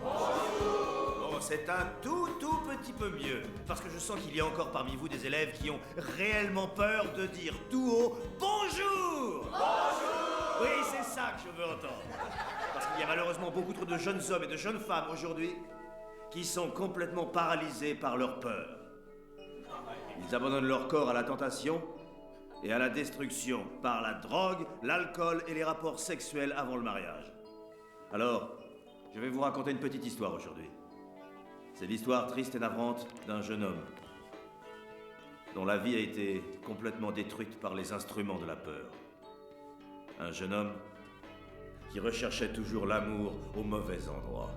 Bon, c'est un tout petit peu mieux. Parce que je sens qu'il y a encore parmi vous des élèves qui ont réellement peur de dire tout haut bonjour. Bonjour. Oui, c'est ça que je veux entendre. Parce qu'il y a malheureusement beaucoup trop de jeunes hommes et de jeunes femmes aujourd'hui qui sont complètement paralysés par leur peur. Ils abandonnent leur corps à la tentation et à la destruction par la drogue, l'alcool et les rapports sexuels avant le mariage. Alors, je vais vous raconter une petite histoire aujourd'hui. C'est l'histoire triste et navrante d'un jeune homme dont la vie a été complètement détruite par les instruments de la peur. Un jeune homme qui recherchait toujours l'amour au mauvais endroit.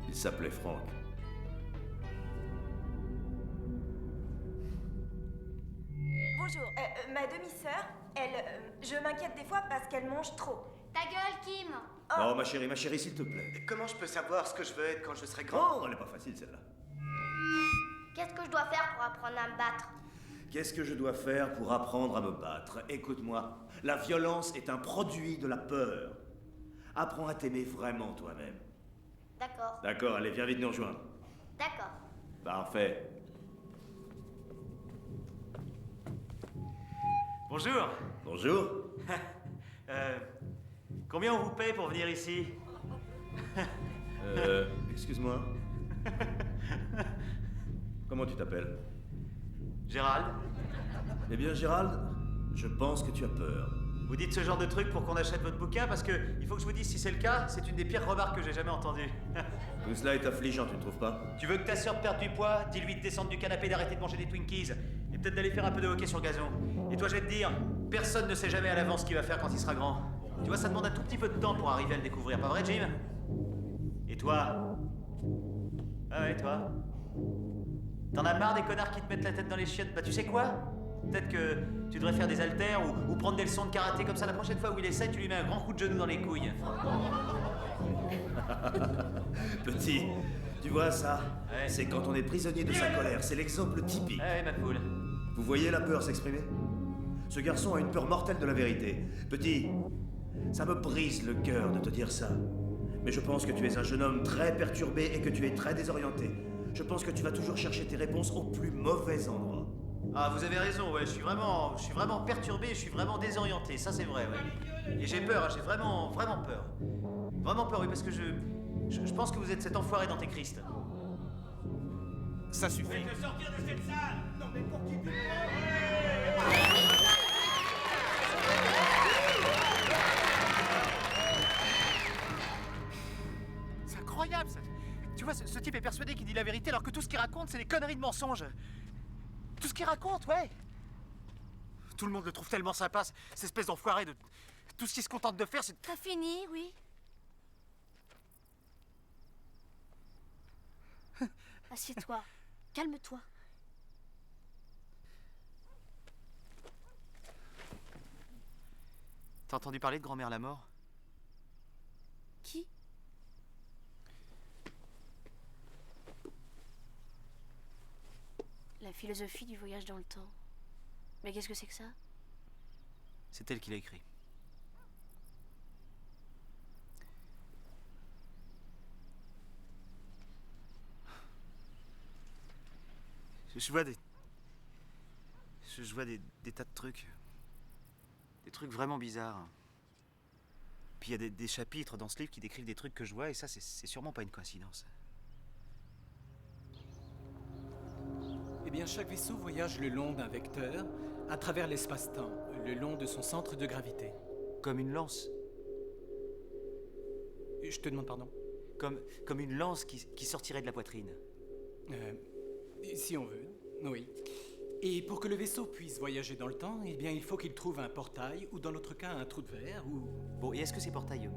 Il s'appelait Frank. Bonjour, ma demi-sœur, je m'inquiète des fois parce qu'elle mange trop. Ta gueule, Kim! Oh, ma chérie, s'il te plaît. Comment je peux savoir ce que je veux être quand je serai grand? Oh, elle est pas facile, celle-là. Qu'est-ce que je dois faire pour apprendre à me battre? Qu'est-ce que je dois faire pour apprendre à me battre? Écoute-moi, la violence est un produit de la peur. Apprends à t'aimer vraiment toi-même. D'accord. D'accord, allez, viens vite nous rejoindre. D'accord. Parfait. Bonjour. Bonjour. Combien on vous paye pour venir ici? Excuse-moi. Comment tu t'appelles? Gérald. Eh bien, Gérald, je pense que tu as peur. Vous dites ce genre de truc pour qu'on achète votre bouquin parce que il faut que je vous dise si c'est le cas, c'est une des pires remarques que j'ai jamais entendues. Tout cela est affligeant, tu ne trouves pas? Tu veux que ta sœur perde du poids? Dis-lui de descendre du canapé, d'arrêter de manger des Twinkies et peut-être d'aller faire un peu de hockey sur gazon. Et toi, je vais te dire, personne ne sait jamais à l'avance ce qu'il va faire quand il sera grand. Tu vois, ça demande un tout petit peu de temps pour arriver à le découvrir, pas vrai, Jim? Et toi? Ah ouais, toi? T'en as marre des connards qui te mettent la tête dans les chiottes? Bah tu sais quoi? Peut-être que tu devrais faire des haltères ou prendre des leçons de karaté comme ça. La prochaine fois où il essaie, tu lui mets un grand coup de genou dans les couilles. Petit, tu vois ça? Ouais. C'est quand on est prisonnier de sa colère. C'est l'exemple typique. Ouais, ma poule. Vous voyez la peur s'exprimer? Ce garçon a une peur mortelle de la vérité. Petit, ça me brise le cœur de te dire ça. Mais je pense que tu es un jeune homme très perturbé et que tu es très désorienté. Je pense que tu vas toujours chercher tes réponses au plus mauvais endroit. Ah, vous avez raison, ouais, je suis vraiment perturbé, je suis vraiment désorienté, ça c'est vrai, ouais. Et j'ai peur, hein, j'ai vraiment peur. Vraiment peur, oui, parce que je pense que vous êtes cet enfoiré d'Antéchrist. Ça suffit. Faites le sortir de cette salle! Non mais pour qui tu C'est incroyable, ça. Tu vois, ce type est persuadé qu'il dit la vérité alors que tout ce qu'il raconte, c'est des conneries de mensonges. Tout ce qu'il raconte, ouais. Tout le monde le trouve tellement sympa, cette espèce d'enfoiré de... Tout ce qu'il se contente de faire, c'est... T'as fini, oui. Assieds-toi. Calme-toi. T'as entendu parler de Grand-mère la mort? Qui? La philosophie du voyage dans le temps. Mais qu'est-ce que c'est que ça? C'est elle qui l'a écrit. Je vois des tas de trucs. Des trucs vraiment bizarres. Puis il y a des chapitres dans ce livre qui décrivent des trucs que je vois, et ça, c'est sûrement pas une coïncidence. Eh bien, chaque vaisseau voyage le long d'un vecteur, à travers l'espace-temps, le long de son centre de gravité. Comme une lance. Je te demande pardon? Comme une lance qui sortirait de la poitrine. Si on veut, oui. Et pour que le vaisseau puisse voyager dans le temps, eh bien, il faut qu'il trouve un portail, ou dans notre cas, un trou de verre, ou... Bon, et est-ce que ces portails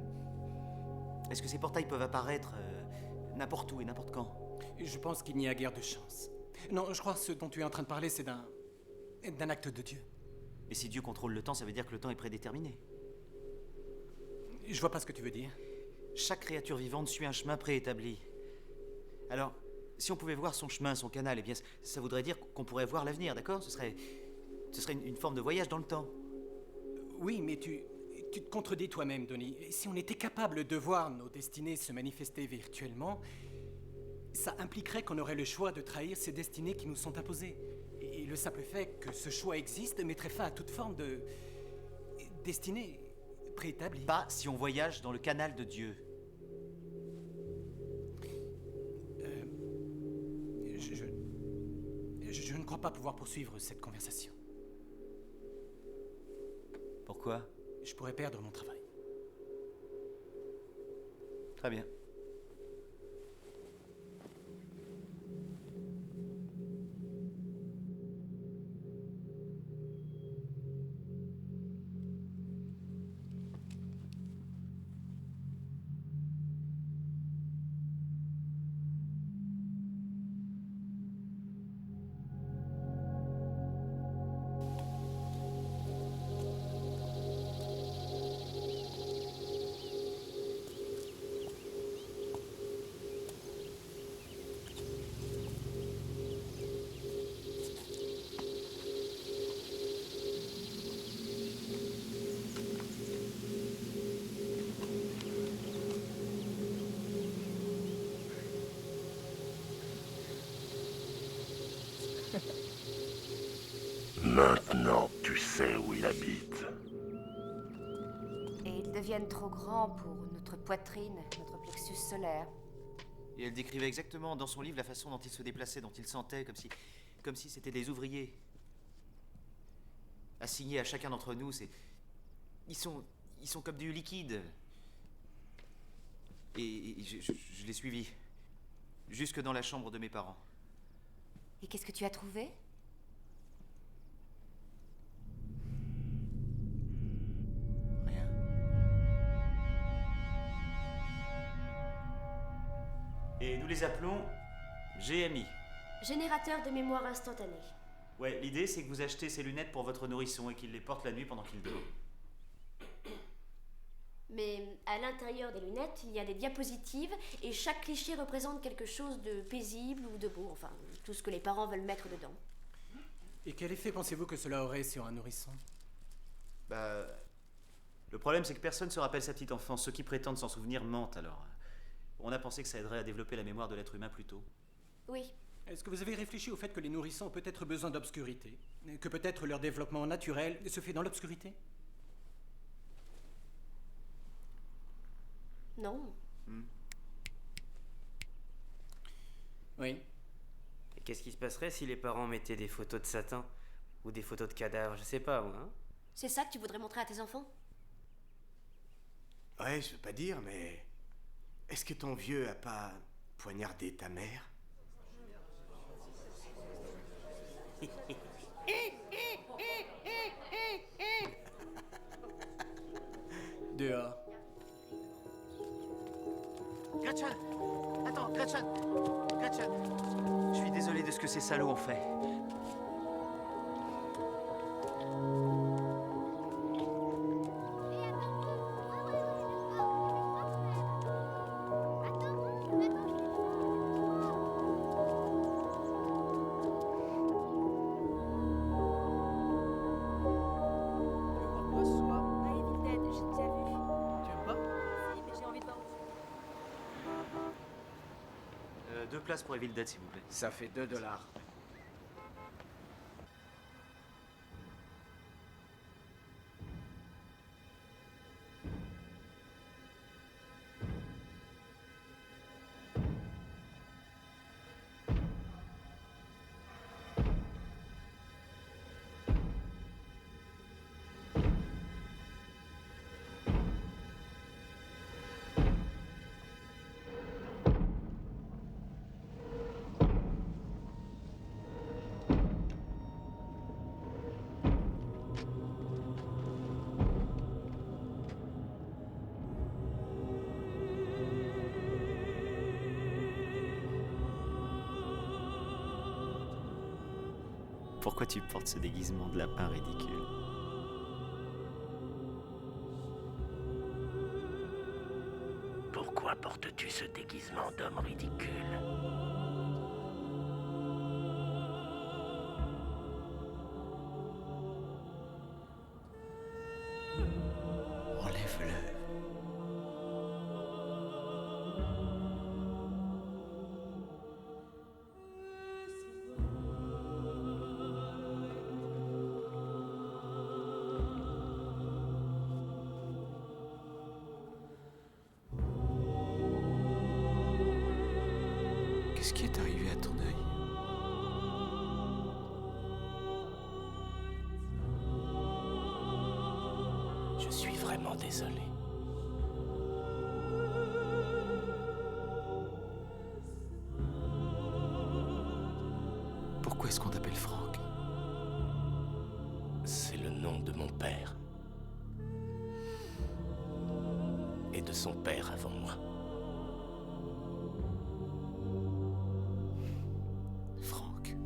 peuvent apparaître n'importe où et n'importe quand? Je pense qu'il n'y a guère de chance. Non, je crois que ce dont tu es en train de parler, c'est d'un acte de Dieu. Et si Dieu contrôle le temps, ça veut dire que le temps est prédéterminé. Je vois pas ce que tu veux dire. Chaque créature vivante suit un chemin préétabli. Alors, si on pouvait voir son chemin, son canal, eh bien, ça voudrait dire qu'on pourrait voir l'avenir, d'accord? Ce serait une forme de voyage dans le temps. Oui, mais tu te contredis toi-même, Donnie. Si on était capable de voir nos destinées se manifester virtuellement, ça impliquerait qu'on aurait le choix de trahir ces destinées qui nous sont imposées. Et le simple fait que ce choix existe mettrait fin à toute forme de destinée préétablie. Pas si on voyage dans le canal de Dieu. Je ne crois pas pouvoir poursuivre cette conversation. Pourquoi? Je pourrais perdre mon travail. Très bien. Maintenant, tu sais où il habite. Et ils deviennent trop grands pour notre poitrine, notre plexus solaire. Et elle décrivait exactement dans son livre la façon dont ils se déplaçaient, dont ils sentaient, comme si c'était des ouvriers. Assignés à chacun d'entre nous, ils sont comme du liquide. Et je l'ai suivi. Jusque dans la chambre de mes parents. Et qu'est-ce que tu as trouvé? Rien. Et nous les appelons GMI. Générateur de mémoire instantanée. Ouais, l'idée c'est que vous achetez ces lunettes pour votre nourrisson et qu'il les porte la nuit pendant qu'il dort. Mais à l'intérieur des lunettes, il y a des diapositives et chaque cliché représente quelque chose de paisible ou de beau, enfin, tout ce que les parents veulent mettre dedans. Et quel effet pensez-vous que cela aurait sur un nourrisson? Bah... Le problème c'est que personne ne se rappelle sa petite enfance. Ceux qui prétendent s'en souvenir mentent alors. On a pensé que ça aiderait à développer la mémoire de l'être humain plus tôt. Oui. Est-ce que vous avez réfléchi au fait que les nourrissons ont peut-être besoin d'obscurité? Que peut-être leur développement naturel se fait dans l'obscurité? Non. Oui. Et qu'est-ce qui se passerait si les parents mettaient des photos de Satan? Ou des photos de cadavres, je sais pas, moi, hein? C'est ça que tu voudrais montrer à tes enfants? Ouais, je veux pas dire, mais... Est-ce que ton vieux a pas poignardé ta mère? Dehors. Gretchen! Attends, Gretchen! Gretchen! Je suis désolé de ce que ces salauds ont fait. places pour Evil Dead, s'il vous plaît. Ça fait $2. Pourquoi tu portes ce déguisement de lapin ridicule? Pourquoi portes-tu ce déguisement d'homme ridicule? Enlève-le. Qu'est-ce qui est arrivé à ton œil? Je suis vraiment désolé. Pourquoi est-ce qu'on t'appelle Frank? C'est le nom de mon père. Et de son père avant moi. Frank.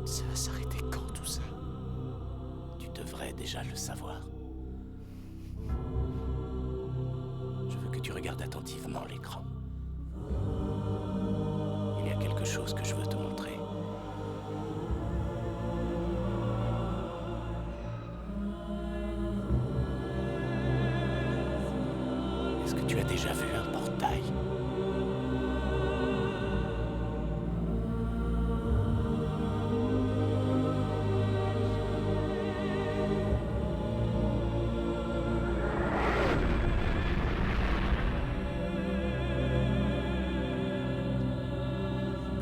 Ça va s'arrêter quand tout ça? Tu devrais déjà le savoir. Je veux que tu regardes attentivement l'écran. Il y a quelque chose que je veux te montrer. Est-ce que tu as déjà vu un portail?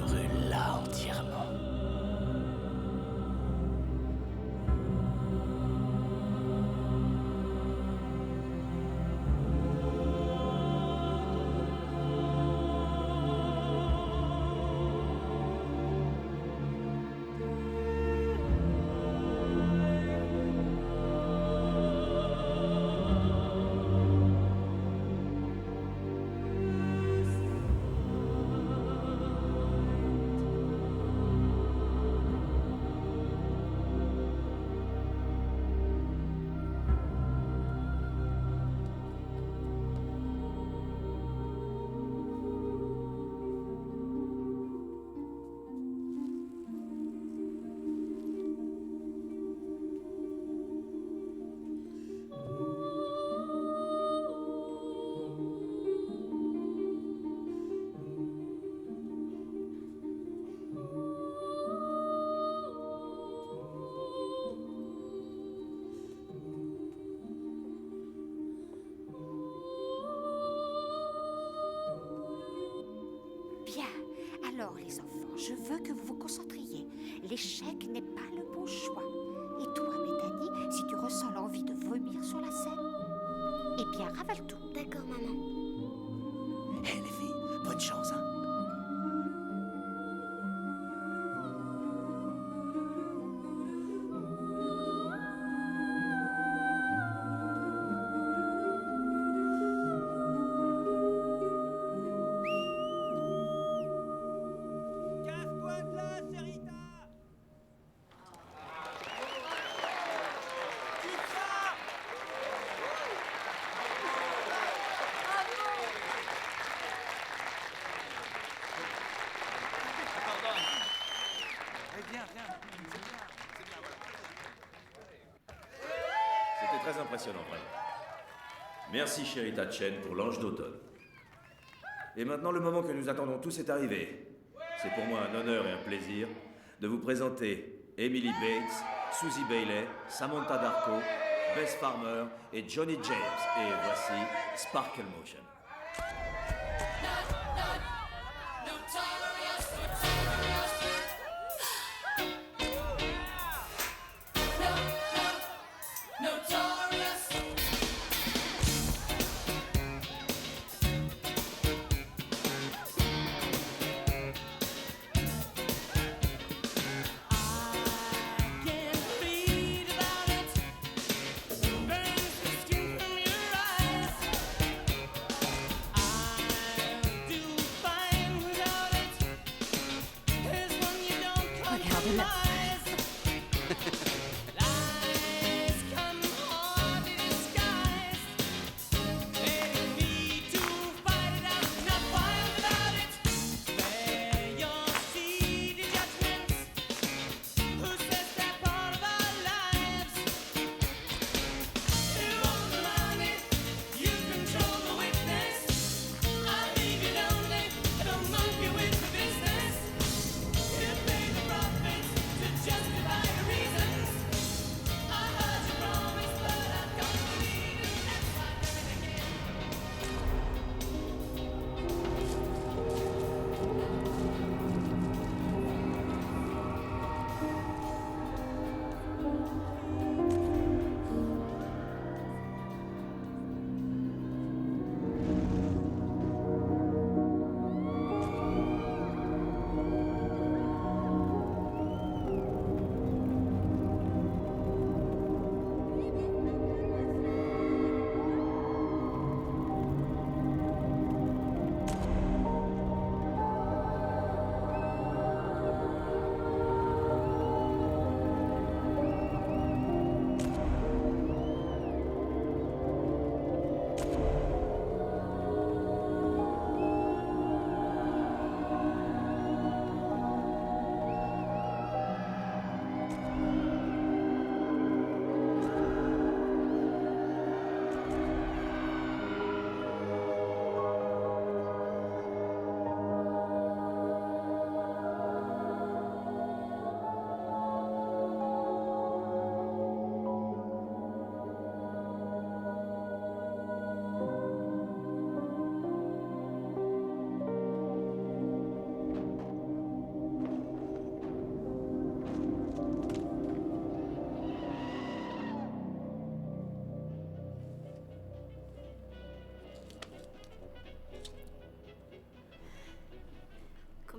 Brûle-la entièrement. Bien. Alors, les enfants, je veux que vous vous concentriez. L'échec n'est pas le bon choix. Et toi, Bethany, si tu ressens l'envie de vomir sur la scène, eh bien, ravale tout. D'accord, maman. Hé, les filles, bonne chance, hein. Casse-toi de là, Serita! C'était très impressionnant, vraiment. Merci, chérie Tatchen, pour l'ange d'automne. Et maintenant, le moment que nous attendons tous est arrivé. C'est pour moi un honneur et un plaisir de vous présenter Emily Bates, Susie Bailey, Samantha Darko, Bess Farmer et Johnny James. Et voici Sparkle Motion.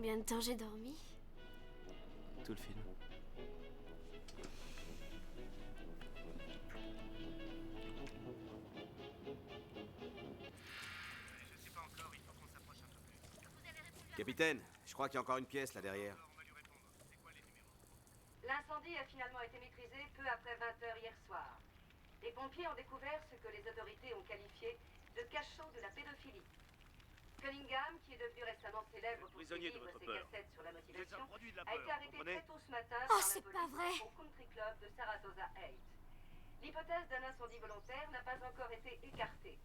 Combien de temps j'ai dormi? Tout le film. Capitaine, je crois qu'il y a encore une pièce là derrière. L'incendie a finalement été maîtrisé peu après 20h hier soir. Les pompiers ont découvert ce que les autorités ont qualifié de cachot de la pédophilie. Cunningham, qui est devenu récemment célèbre pour ses livres et ses cassettes sur la motivation, a été arrêté très tôt ce matin par la police au country club de Saratoga 8. L'hypothèse d'un incendie volontaire n'a pas encore été écartée.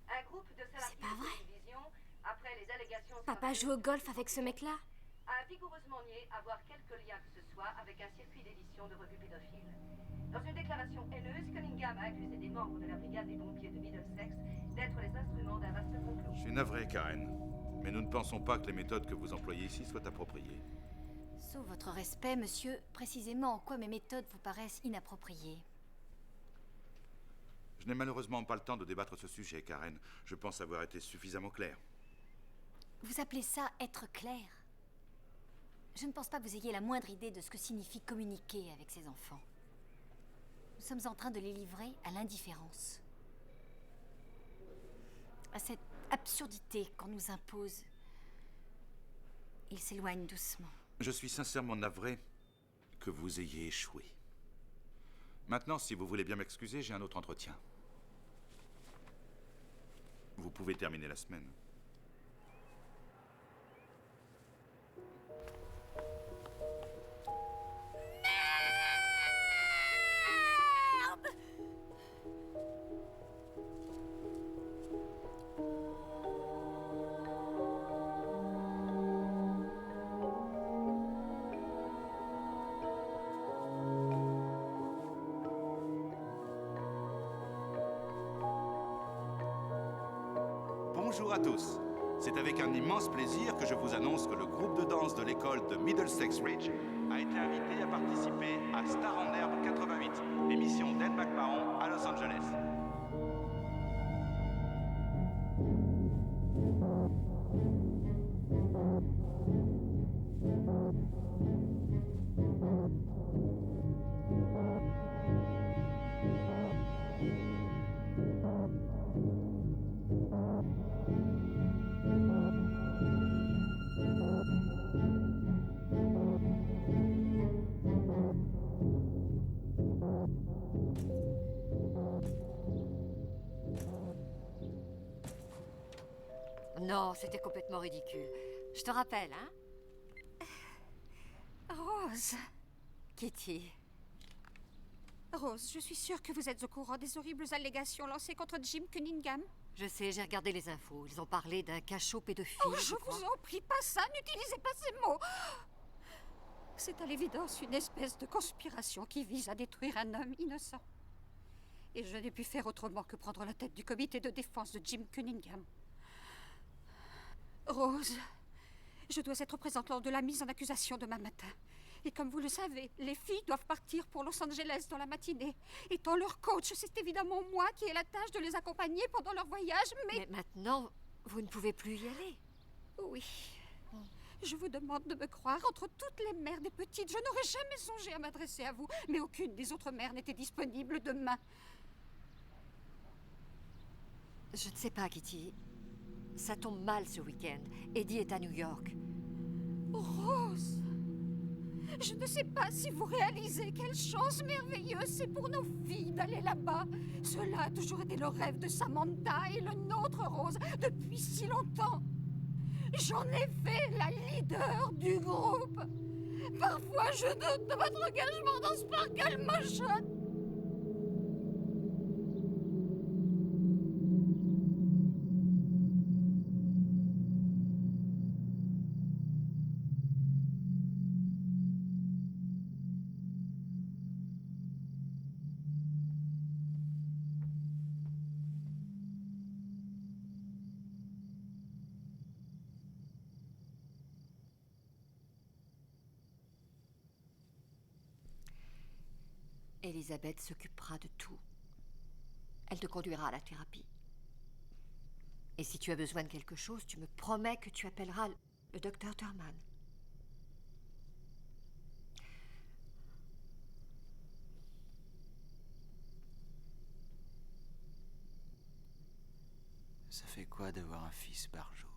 Un groupe de salariés de télévision, après les allégations... Papa joue au golf avec ce mec-là? A vigoureusement nié avoir quelque lien que ce soit avec un circuit d'édition de revues pédophiles. Dans une déclaration haineuse, Cunningham a accusé des membres de la brigade des pompiers de Middlesex d'être les instruments d'un vaste complot. Je suis navré, Karen, mais nous ne pensons pas que les méthodes que vous employez ici soient appropriées. Sous votre respect, monsieur, précisément en quoi mes méthodes vous paraissent inappropriées? Je n'ai malheureusement pas le temps de débattre ce sujet, Karen. Je pense avoir été suffisamment clair. Vous appelez ça être clair? Je ne pense pas que vous ayez la moindre idée de ce que signifie communiquer avec ces enfants. Nous sommes en train de les livrer à l'indifférence. À cette absurdité qu'on nous impose. Ils s'éloignent doucement. Je suis sincèrement navré que vous ayez échoué. Maintenant, si vous voulez bien m'excuser, j'ai un autre entretien. Vous pouvez terminer la semaine. Bonjour à tous. C'est avec un immense plaisir que je vous annonce que le groupe de danse de l'école de Middlesex Ridge a été invité à participer à Star en Herbe 88, l'émission d'Ed McMahon à Los Angeles. Non, c'était complètement ridicule. Je te rappelle, hein? Rose. Kitty. Rose, je suis sûre que vous êtes au courant des horribles allégations lancées contre Jim Cunningham. Je sais, j'ai regardé les infos. Ils ont parlé d'un cachot pédophile. Oh, je vous en prie, pas ça, n'utilisez pas ces mots. C'est à l'évidence une espèce de conspiration qui vise à détruire un homme innocent. Et je n'ai pu faire autrement que prendre la tête du comité de défense de Jim Cunningham. Rose, je dois être présente lors de la mise en accusation demain matin. Et comme vous le savez, les filles doivent partir pour Los Angeles dans la matinée. Étant leur coach, c'est évidemment moi qui ai la tâche de les accompagner pendant leur voyage, mais... Mais maintenant, vous ne pouvez plus y aller. Oui. Je vous demande de me croire, entre toutes les mères des petites, je n'aurais jamais songé à m'adresser à vous, mais aucune des autres mères n'était disponible demain. Je ne sais pas, Kitty. Ça tombe mal ce week-end. Eddie est à New York. Rose, je ne sais pas si vous réalisez quelle chance merveilleuse c'est pour nos filles d'aller là-bas. Cela a toujours été le rêve de Samantha et le nôtre, Rose, depuis si longtemps. J'en ai fait la leader du groupe. Parfois, je doute de votre engagement dans Sparkle Motion. Elisabeth s'occupera de tout. Elle te conduira à la thérapie. Et si tu as besoin de quelque chose, tu me promets que tu appelleras le docteur Thurman. Ça fait quoi d'avoir un fils barjot?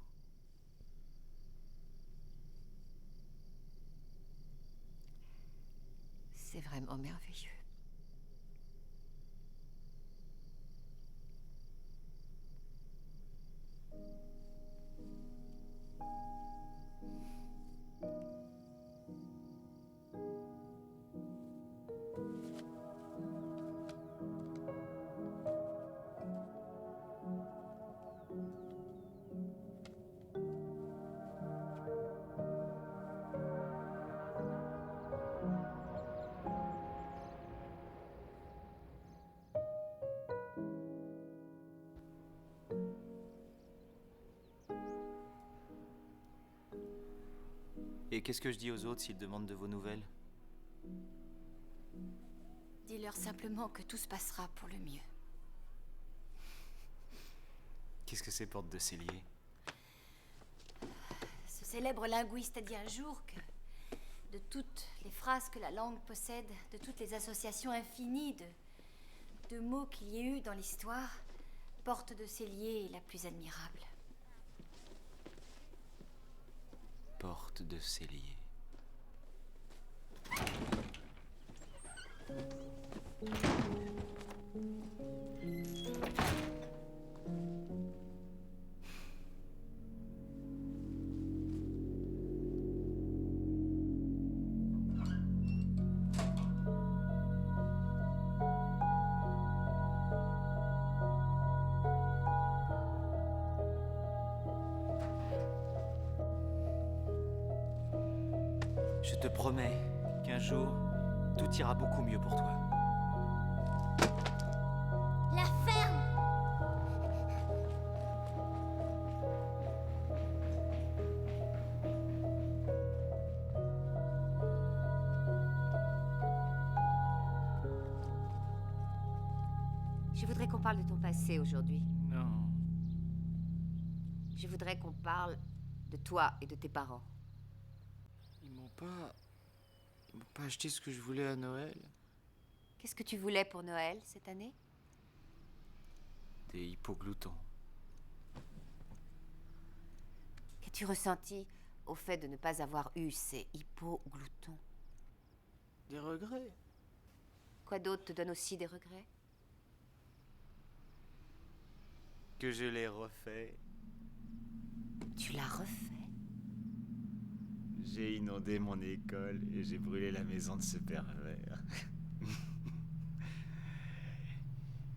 C'est vraiment merveilleux. Et qu'est-ce que je dis aux autres s'ils demandent de vos nouvelles? Dis-leur simplement que tout se passera pour le mieux. Qu'est-ce que c'est, porte de cellier? Ce célèbre linguiste a dit un jour que de toutes les phrases que la langue possède, de toutes les associations infinies de mots qu'il y ait eu dans l'histoire, porte de cellier est la plus admirable. Porte de cellier. Je te promets qu'un jour, tout ira beaucoup mieux pour toi. La ferme! Je voudrais qu'on parle de ton passé aujourd'hui. Non. Je voudrais qu'on parle de toi et de tes parents. Ils m'ont pas acheté ce que je voulais à Noël. Qu'est-ce que tu voulais pour Noël cette année? Des hypogloutons. Qu'as-tu ressenti au fait de ne pas avoir eu ces hypogloutons? Des regrets. Quoi d'autre te donne aussi des regrets? Que je l'ai refait. Tu l'as refait? J'ai inondé mon école et j'ai brûlé la maison de ce pervers.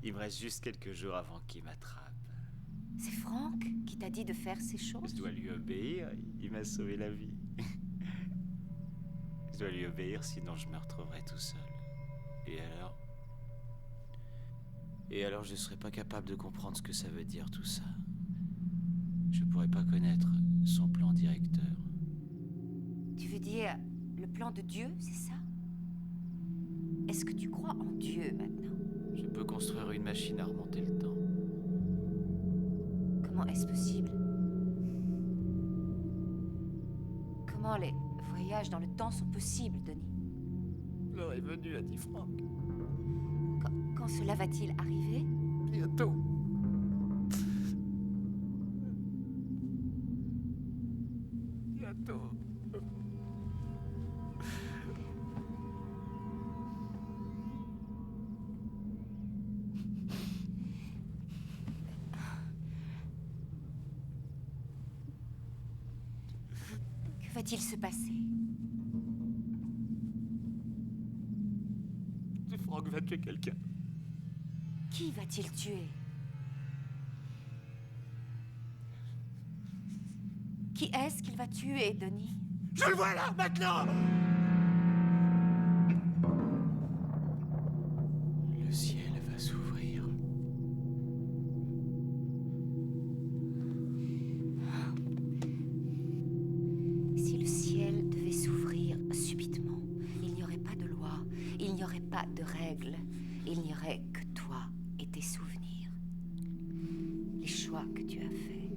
Il me reste juste quelques jours avant qu'il m'attrape. C'est Franck qui t'a dit de faire ces choses? Je dois lui obéir, il m'a sauvé la vie. Je dois lui obéir, sinon je me retrouverai tout seul. Et alors je ne serai pas capable de comprendre ce que ça veut dire tout ça. Je pourrais pas connaître son plan directeur. Tu veux dire le plan de Dieu, c'est ça? Est-ce que tu crois en Dieu maintenant? Je peux construire une machine à remonter le temps. Comment est-ce possible? Comment les voyages dans le temps sont possibles, Denis? L'heure est venue, a dit Franck. Quand cela va-t-il arriver? Bientôt. Bientôt. Que va-t-il se passer? Franck va tuer quelqu'un. Qui va-t-il tuer? Qui est-ce qu'il va tuer, Denis? Je le vois là, maintenant! Le ciel va s'ouvrir. Si le ciel devait s'ouvrir subitement, il n'y aurait pas de loi, il n'y aurait pas de règles, il n'y aurait que toi et tes souvenirs. Les choix que tu as faits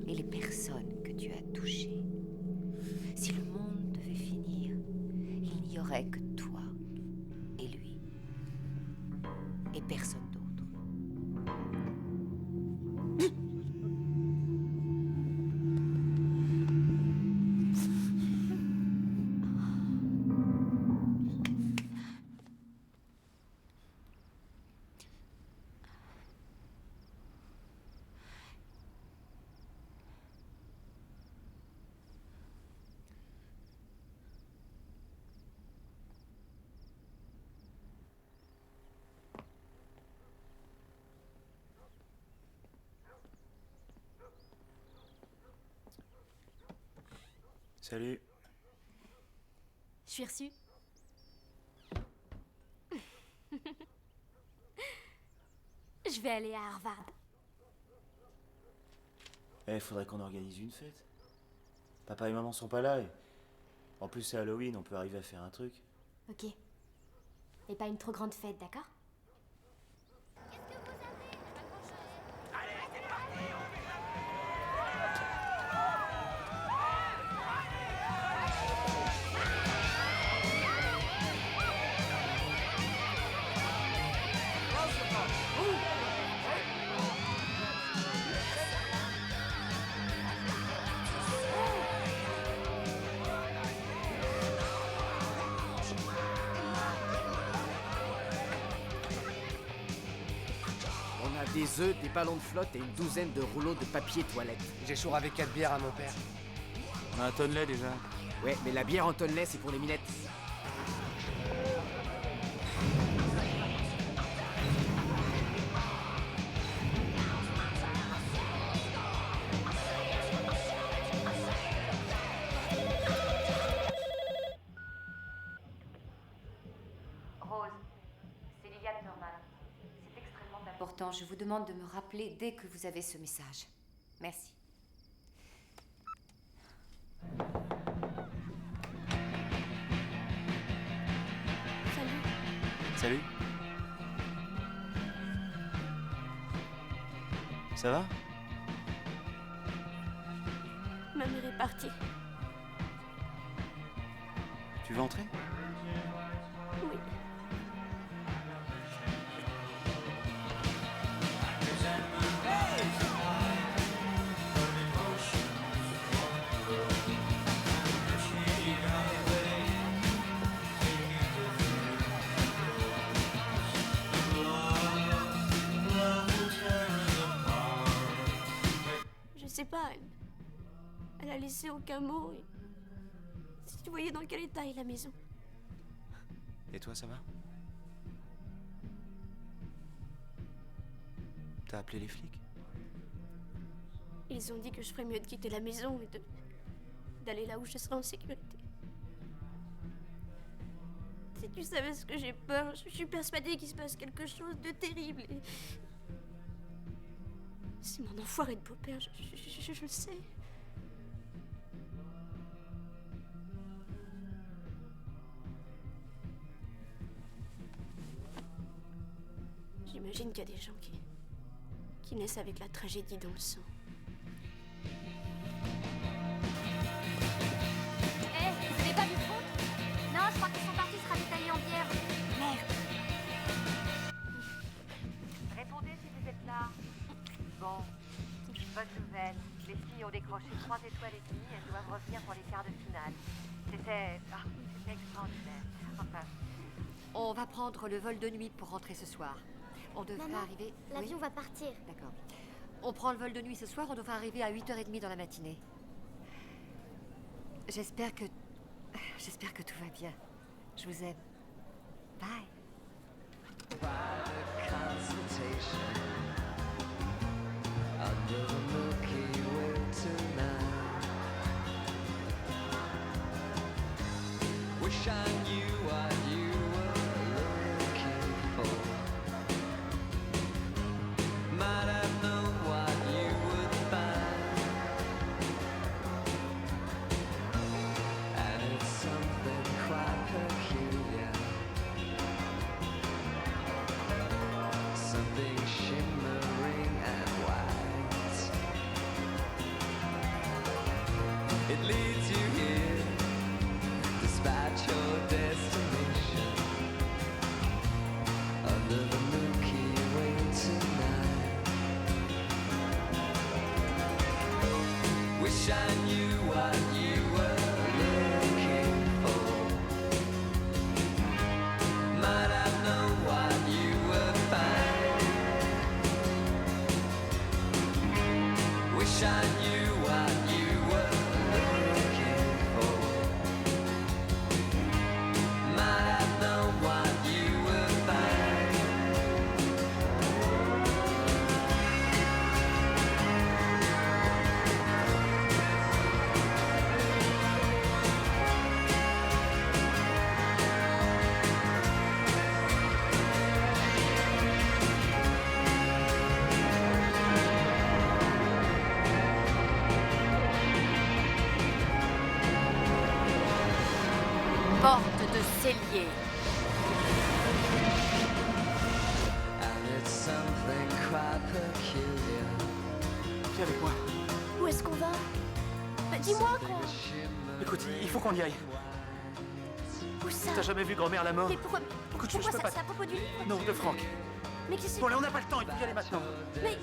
et les personnes que tu as touchées. Si le monde devait finir, il n'y aurait que toi et lui. Et personne d'autre. Salut. Je suis reçue. Je vais aller à Harvard. Faudrait qu'on organise une fête. Papa et maman sont pas là et... En plus, c'est Halloween, on peut arriver à faire un truc. Ok. Mais pas une trop grande fête, d'accord? Des œufs, des ballons de flotte et une douzaine de rouleaux de papier toilette. J'échouré 4 bières à mon père. On a un tonnelet déjà. Ouais, mais la bière en tonnelet, c'est pour les minettes. Rose, c'est Liliane Norman. C'est extrêmement important. Je vous demande de me rappeler dès que vous avez ce message. Merci. Salut. Ça va? Ma mère est partie. Tu veux entrer? Oui. Je sais pas, elle a laissé aucun mot. Et... Si tu voyais dans quel état est la maison. Et toi, ça va? T'as appelé les flics? Ils ont dit que je ferais mieux de quitter la maison et d'aller là où je serai en sécurité. Si tu savais ce que j'ai peur, je suis persuadée qu'il se passe quelque chose de terrible. Et... C'est mon enfoiré de beau-père, je le sais. J'imagine qu'il y a des gens qui naissent avec la tragédie dans le sang. Hé, vous avez pas vu le compte? Non, je crois qu'ils sont partis se ravitailler en bière. Merde. Répondez si vous êtes là. Bon, bonne nouvelle. Les filles ont décroché 3 étoiles et demie. Elles doivent revenir pour les quarts de finale. C'était extraordinaire. Enfin, on va prendre le vol de nuit pour rentrer ce soir. On devrait Maman, arriver... l'avion va partir. D'accord. On prend le vol de nuit ce soir. On devrait arriver à 8h30 dans la matinée. J'espère que tout va bien. Je vous aime. Bye. Under the Milky Way tonight. Wish I knew what you were looking for. Might have known what you would find. And it's something quite peculiar. Something shimmering and white. It leads you here, despite your destination. Under the Milky Way tonight. Wish I knew what you were looking for. Might have known what you would find. Wish I knew what you were looking for. Might have known what you would find. Porte de cellier. And it's something quite peculiar. Viens avec moi. Où est-ce qu'on va? Bah, dis-moi quoi. Écoute, il faut qu'on y aille. Où ça? T'as jamais vu grand-mère la mort? Mais pourquoi? Écoute, Pourquoi je peux ça, pas. c'est à propos du livre? Non, de Franck. Mais qu'est-ce que Bon, là, on n'a pas le temps, il faut y aller maintenant. Mais...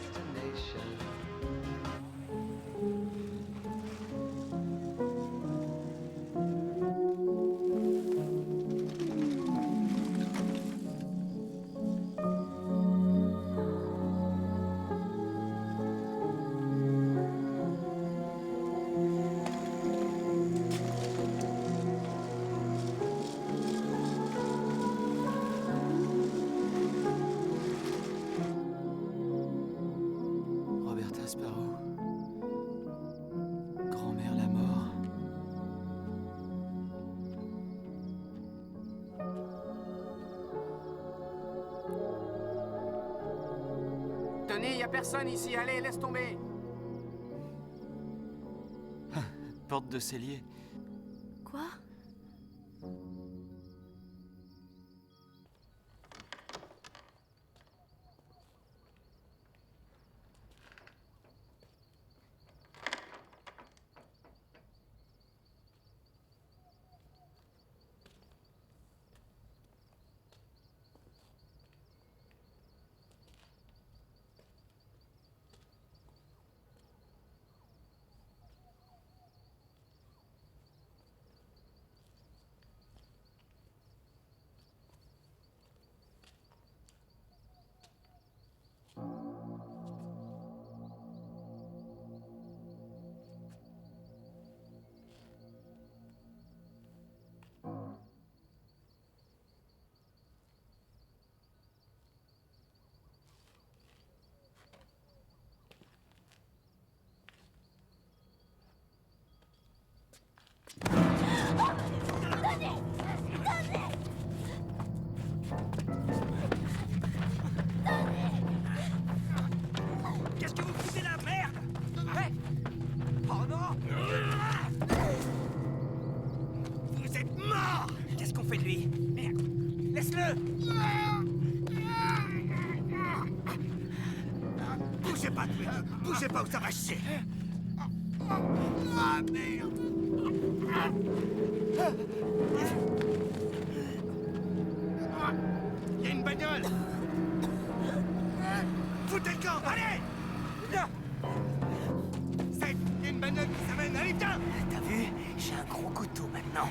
Roberta Sparrow. Grand-mère la mort. Tenez, y a personne ici, allez, laisse tomber. Porte de cellier. Quoi? pas tous les deux. Bougez pas ou ça va chier. Ah, merde. Il y a une bagnole. Foutez le camp, allez. Viens. C'est, il y a une bagnole qui s'amène, allez, viens. T'as vu? J'ai un gros couteau maintenant.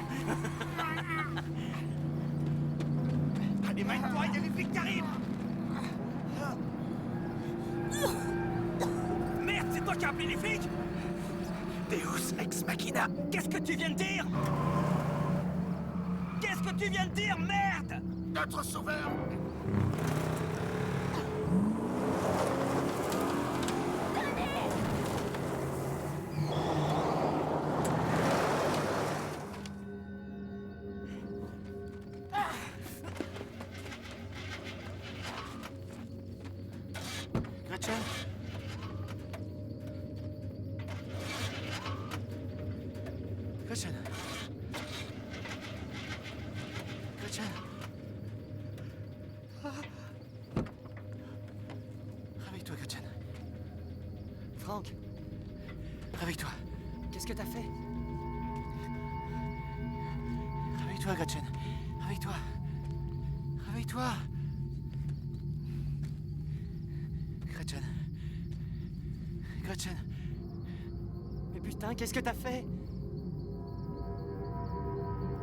Allez, mène-toi, il y a les flics qui arrivent. Merde, c'est toi qui as appelé les flics? Deus ex machina. Qu'est-ce que tu viens de dire? Qu'est-ce que tu viens de dire, merde? Notre sauveur. Gretchen? Gretchen? Gretchen? Réveille-toi, Gretchen. Franck, Réveille-toi. qu'est-ce que t'as fait? Réveille-toi, Gretchen. Réveille-toi. Réveille-toi. Gretchen. Gretchen. Mais putain, qu'est-ce que t'as fait?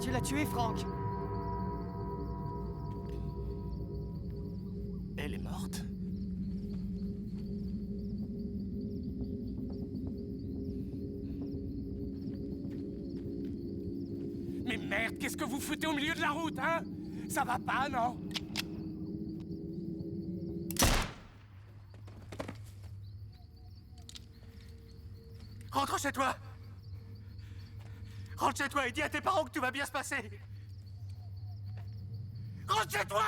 Tu l'as tué, Franck. Elle est morte? Mais merde, qu'est-ce que vous foutez au milieu de la route, hein? Ça va pas, non? Rentre chez toi. Rentre chez toi et dis à tes parents que tout va bien se passer. Rentre chez toi!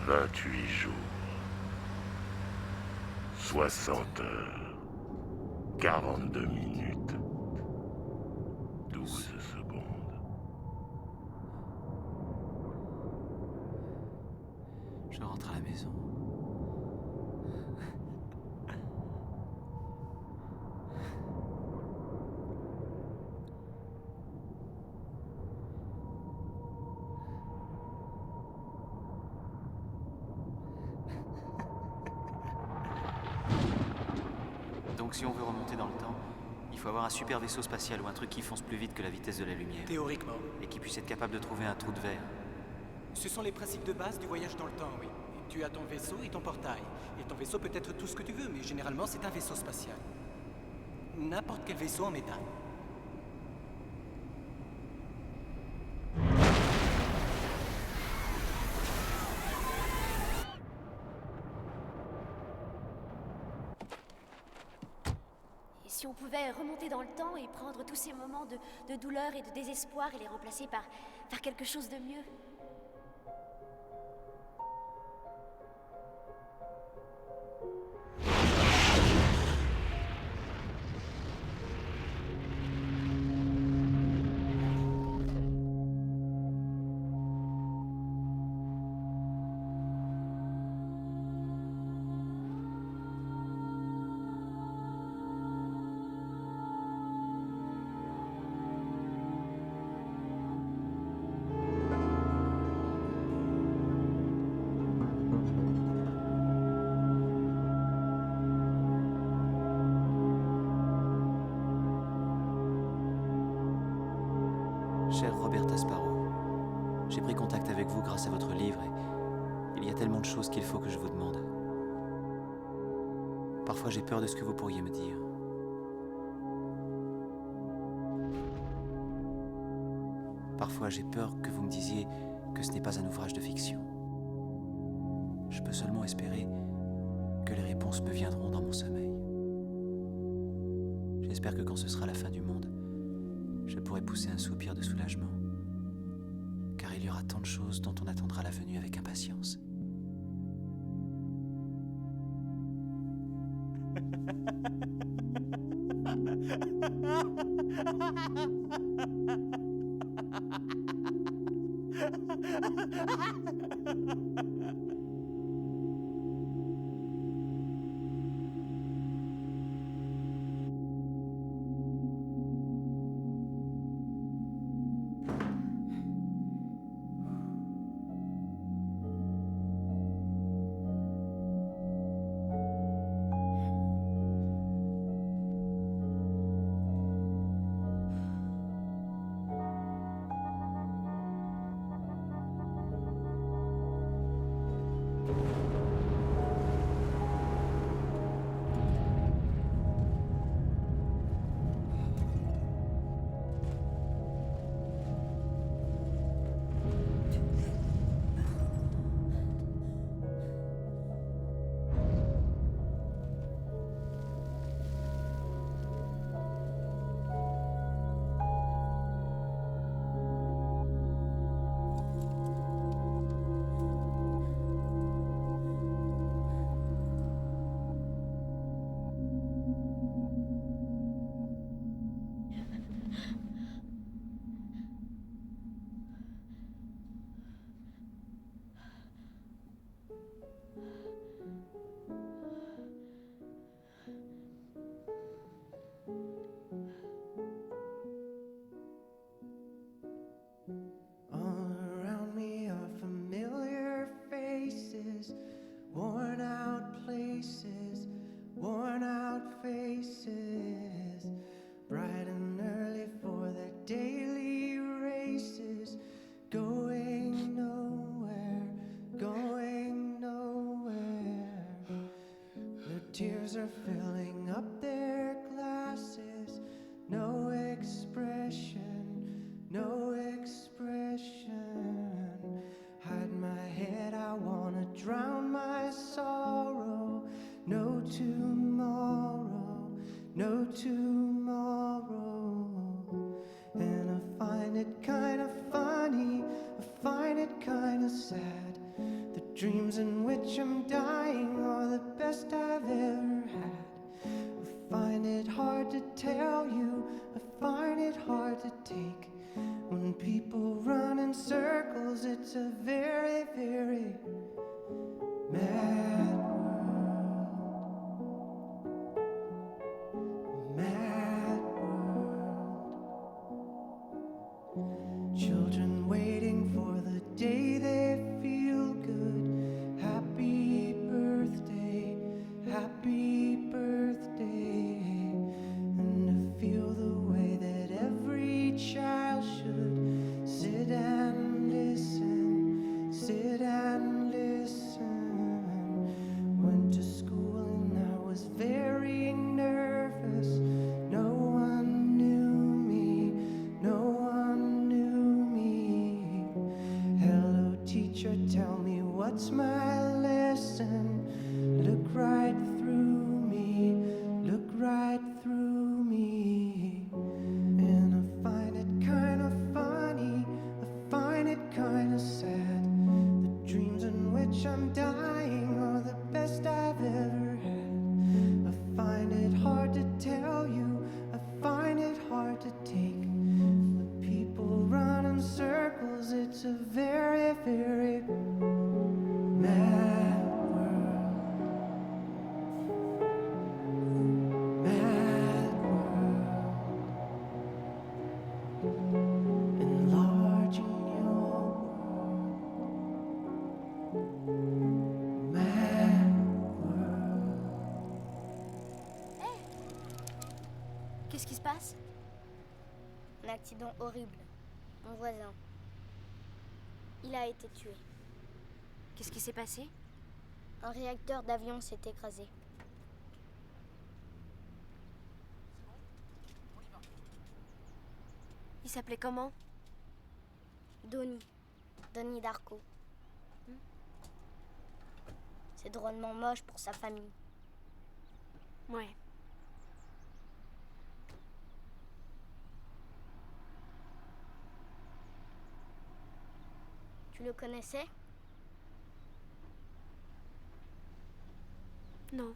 « 28 jours, 60 heures, 42 minutes, 12 secondes. » Je rentre à la maison. Donc si on veut remonter dans le temps, il faut avoir un super vaisseau spatial ou un truc qui fonce plus vite que la vitesse de la lumière. Théoriquement. Et qui puisse être capable de trouver un trou de verre. Ce sont les principes de base du voyage dans le temps, oui. Tu as ton vaisseau et ton portail. Et ton vaisseau peut être tout ce que tu veux, mais généralement c'est un vaisseau spatial. N'importe quel vaisseau en métal. Et si on pouvait remonter dans le temps et prendre tous ces moments de douleur et de désespoir et les remplacer par quelque chose de mieux? Cher Roberta Sparrow, j'ai pris contact avec vous grâce à votre livre et il y a tellement de choses qu'il faut que je vous demande. Parfois j'ai peur de ce que vous pourriez me dire. Parfois j'ai peur que vous me disiez que ce n'est pas un ouvrage de fiction. Je peux seulement espérer que les réponses me viendront dans mon sommeil. J'espère que quand ce sera la fin du monde, je pourrai pousser un soupir de soulagement, car il y aura tant de choses dont on attendra la venue avec impatience. Tears are filling up their glasses. No expression, no expression. Hide my head, I wanna drown my sorrow. No tomorrow, no tomorrow. And I find it kind of funny, I find it kind of sad. The dreams in which I'm dying are the best I've ever had. I find it hard to tell you, I find it hard to take. When people run in circles, it's a very, very mad world. Mad world. Children waiting for the day they feel good. Happy birthday, happy birthday. And to feel the way that every child should sit and listen, sit and what's my lesson? Look right through me, look right through me. And I find it kind of funny, I find it kind of sad. The dreams in which I'm dying are the best I've ever had. I find it hard to tell you, I find it hard to take. The people run in circles, it's a very, very mad world. Mad world. Enlarging your world. Mad world. Qu'est-ce qui se passe? Un accident horrible. Mon voisin. Il a été tué. Qu'est-ce qui s'est passé? Un réacteur d'avion s'est écrasé. Il s'appelait comment? Donnie. Donnie Darko. C'est drôlement moche pour sa famille. Ouais. Tu le connaissais? Non.